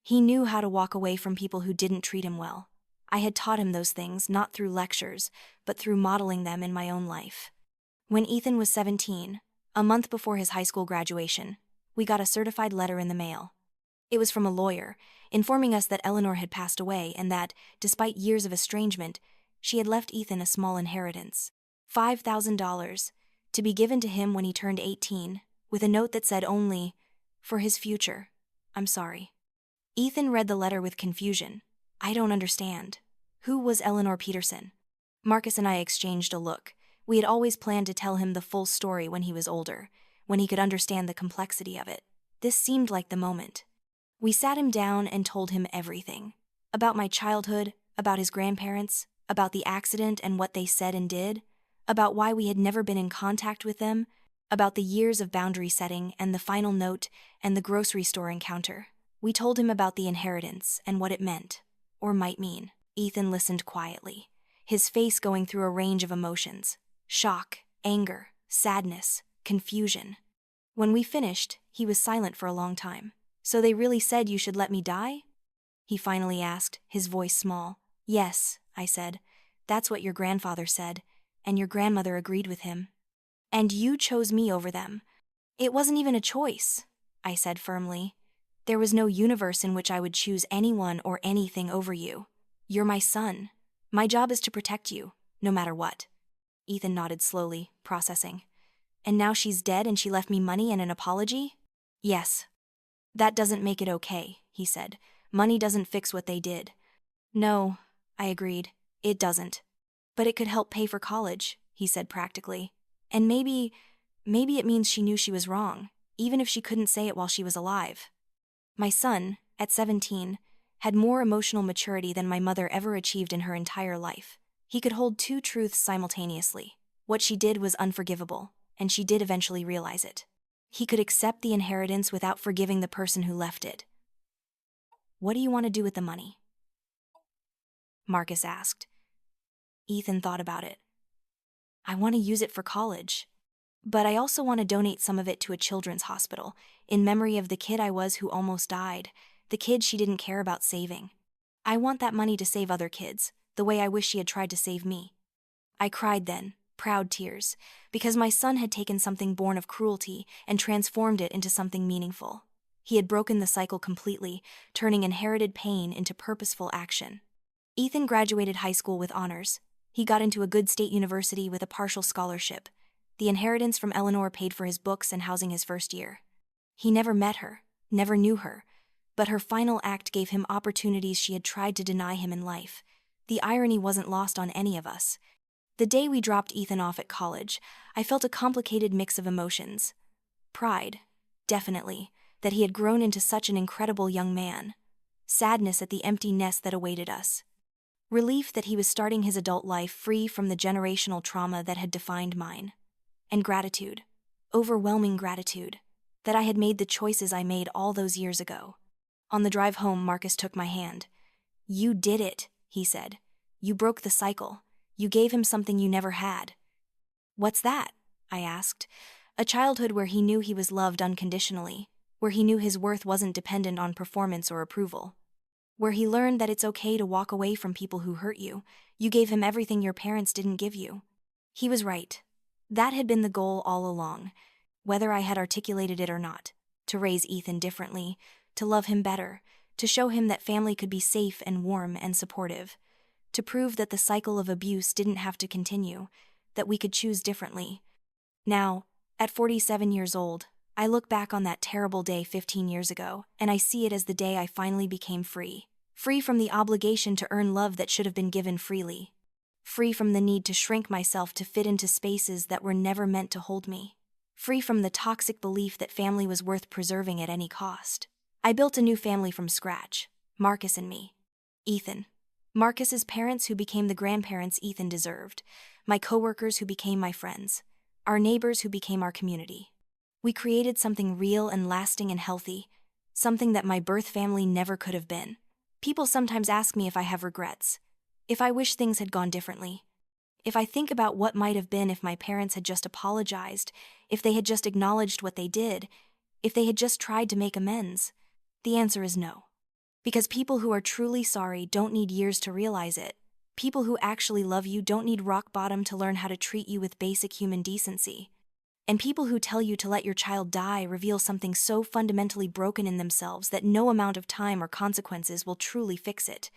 He knew how to walk away from people who didn't treat him well. I had taught him those things, not through lectures, but through modeling them in my own life. When Ethan was 17, a month before his high school graduation, we got a certified letter in the mail. It was from a lawyer, informing us that Eleanor had passed away and that, despite years of estrangement, she had left Ethan a small inheritance. $5,000, to be given to him when he turned 18, with a note that said only, "For his future, I'm sorry." Ethan read the letter with confusion. "I don't understand. Who was Eleanor Peterson?" Marcus and I exchanged a look. We had always planned to tell him the full story when he was older, when he could understand the complexity of it. This seemed like the moment. We sat him down and told him everything. About my childhood, about his grandparents, about the accident and what they said and did, about why we had never been in contact with them, about the years of boundary setting and the final note and the grocery store encounter. We told him about the inheritance and what it meant, or might mean. Ethan listened quietly, his face going through a range of emotions: shock, anger, sadness, confusion. When we finished, he was silent for a long time. "So they really said you should let me die?" he finally asked, his voice small. "Yes," I said. "That's what your grandfather said, and your grandmother agreed with him. And you chose me over them." "It wasn't even a choice," I said firmly. "There was no universe in which I would choose anyone or anything over you. You're my son. My job is to protect you, no matter what." Ethan nodded slowly, processing. "And now she's dead and she left me money and an apology?" "Yes." "That doesn't make it okay," he said. "Money doesn't fix what they did." "No," I agreed. "It doesn't. But it could help pay for college," he said practically. "And maybe it means she knew she was wrong, even if she couldn't say it while she was alive." My son, at 17, had more emotional maturity than my mother ever achieved in her entire life. He could hold two truths simultaneously. What she did was unforgivable, and she did eventually realize it. He could accept the inheritance without forgiving the person who left it. "What do you want to do with the money?" Marcus asked. Ethan thought about it. "I want to use it for college. But I also want to donate some of it to a children's hospital, in memory of the kid I was who almost died, the kid she didn't care about saving. I want that money to save other kids, the way I wish she had tried to save me." I cried then, proud tears, because my son had taken something born of cruelty and transformed it into something meaningful. He had broken the cycle completely, turning inherited pain into purposeful action. Ethan graduated high school with honors. He got into a good state university with a partial scholarship. The inheritance from Eleanor paid for his books and housing his first year. He never met her, never knew her, but her final act gave him opportunities she had tried to deny him in life. The irony wasn't lost on any of us. The day we dropped Ethan off at college, I felt a complicated mix of emotions. Pride, definitely, that he had grown into such an incredible young man. Sadness at the empty nest that awaited us. Relief that he was starting his adult life free from the generational trauma that had defined mine. And gratitude, overwhelming gratitude, that I had made the choices I made all those years ago. On the drive home, Marcus took my hand. "You did it," he said. "You broke the cycle. You gave him something you never had." "What's that?" I asked. "A childhood where he knew he was loved unconditionally, where he knew his worth wasn't dependent on performance or approval. Where he learned that it's okay to walk away from people who hurt you. You gave him everything your parents didn't give you." He was right. That had been the goal all along, whether I had articulated it or not, to raise Ethan differently, to love him better, to show him that family could be safe and warm and supportive, to prove that the cycle of abuse didn't have to continue, that we could choose differently. Now, At 47 years old, I look back on that terrible day 15 years ago, and I see it as the day I finally became free. Free from the obligation to earn love that should have been given freely. Free from the need to shrink myself to fit into spaces that were never meant to hold me. Free from the toxic belief that family was worth preserving at any cost. I built a new family from scratch, Marcus and me. Ethan. Marcus's parents who became the grandparents Ethan deserved, my coworkers who became my friends, our neighbors who became our community. We created something real and lasting and healthy, something that my birth family never could have been. People sometimes ask me if I have regrets, if I wish things had gone differently, if I think about what might have been if my parents had just apologized, if they had just acknowledged what they did, if they had just tried to make amends. The answer is no. Because people who are truly sorry don't need years to realize it. People who actually love you don't need rock bottom to learn how to treat you with basic human decency. And people who tell you to let your child die reveal something so fundamentally broken in themselves that no amount of time or consequences will truly fix it.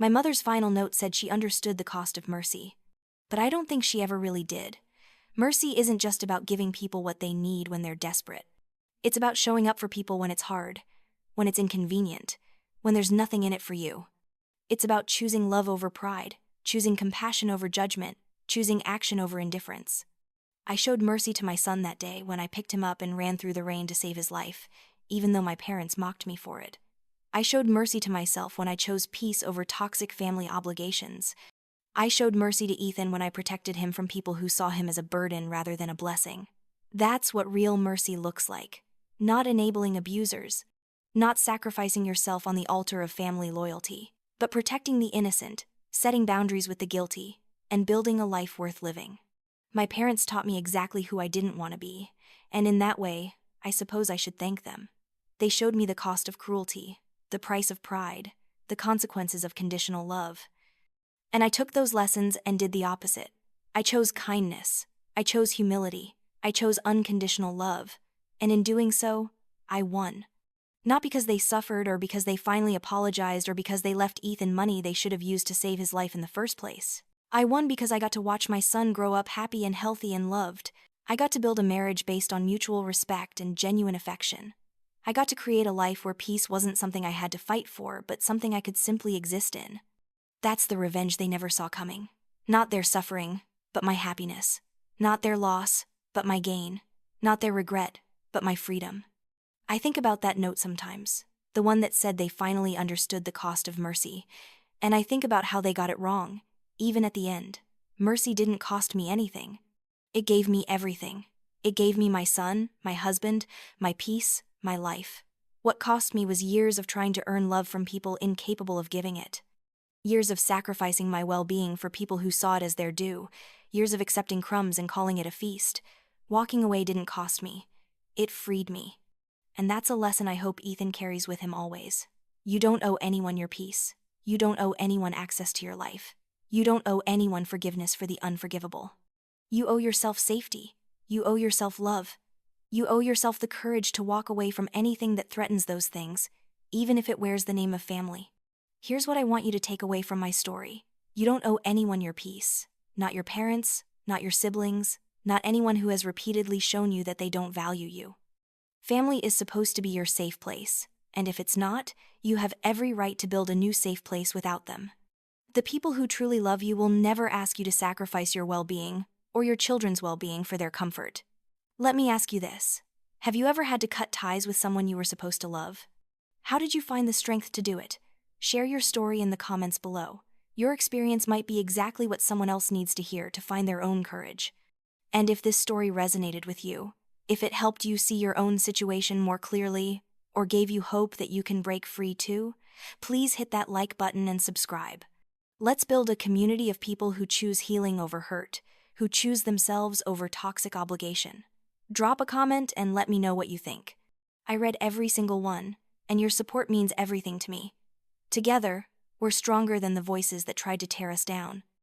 My mother's final note said she understood the cost of mercy. But I don't think she ever really did. Mercy isn't just about giving people what they need when they're desperate. It's about showing up for people when it's hard, when it's inconvenient, when there's nothing in it for you. It's about choosing love over pride, choosing compassion over judgment, choosing action over indifference. I showed mercy to my son that day when I picked him up and ran through the rain to save his life, even though my parents mocked me for it. I showed mercy to myself when I chose peace over toxic family obligations. I showed mercy to Ethan when I protected him from people who saw him as a burden rather than a blessing. That's what real mercy looks like. Not enabling abusers, not sacrificing yourself on the altar of family loyalty, but protecting the innocent, setting boundaries with the guilty, and building a life worth living. My parents taught me exactly who I didn't want to be, and in that way, I suppose I should thank them. They showed me the cost of cruelty, the price of pride, the consequences of conditional love. And I took those lessons and did the opposite. I chose kindness, I chose humility, I chose unconditional love, and in doing so, I won. Not because they suffered or because they finally apologized or because they left Ethan money they should have used to save his life in the first place. I won because I got to watch my son grow up happy and healthy and loved. I got to build a marriage based on mutual respect and genuine affection. I got to create a life where peace wasn't something I had to fight for, but something I could simply exist in. That's the revenge they never saw coming. Not their suffering, but my happiness. Not their loss, but my gain. Not their regret, but my freedom. I think about that note sometimes, the one that said they finally understood the cost of mercy, and I think about how they got it wrong. Even at the end, mercy didn't cost me anything. It gave me everything. It gave me my son, my husband, my peace, my life. What cost me was years of trying to earn love from people incapable of giving it. Years of sacrificing my well-being for people who saw it as their due. Years of accepting crumbs and calling it a feast. Walking away didn't cost me. It freed me. And that's a lesson I hope Ethan carries with him always. You don't owe anyone your peace. You don't owe anyone access to your life. You don't owe anyone forgiveness for the unforgivable. You owe yourself safety. You owe yourself love. You owe yourself the courage to walk away from anything that threatens those things, even if it wears the name of family. Here's what I want you to take away from my story. You don't owe anyone your peace. Not your parents, not your siblings, not anyone who has repeatedly shown you that they don't value you. Family is supposed to be your safe place, and if it's not, you have every right to build a new safe place without them. The people who truly love you will never ask you to sacrifice your well-being or your children's well-being for their comfort. Let me ask you this. Have you ever had to cut ties with someone you were supposed to love? How did you find the strength to do it? Share your story in the comments below. Your experience might be exactly what someone else needs to hear to find their own courage. And if this story resonated with you, if it helped you see your own situation more clearly, or gave you hope that you can break free too, please hit that like button and subscribe. Let's build a community of people who choose healing over hurt, who choose themselves over toxic obligation. Drop a comment and let me know what you think. I read every single one, and your support means everything to me. Together, we're stronger than the voices that tried to tear us down.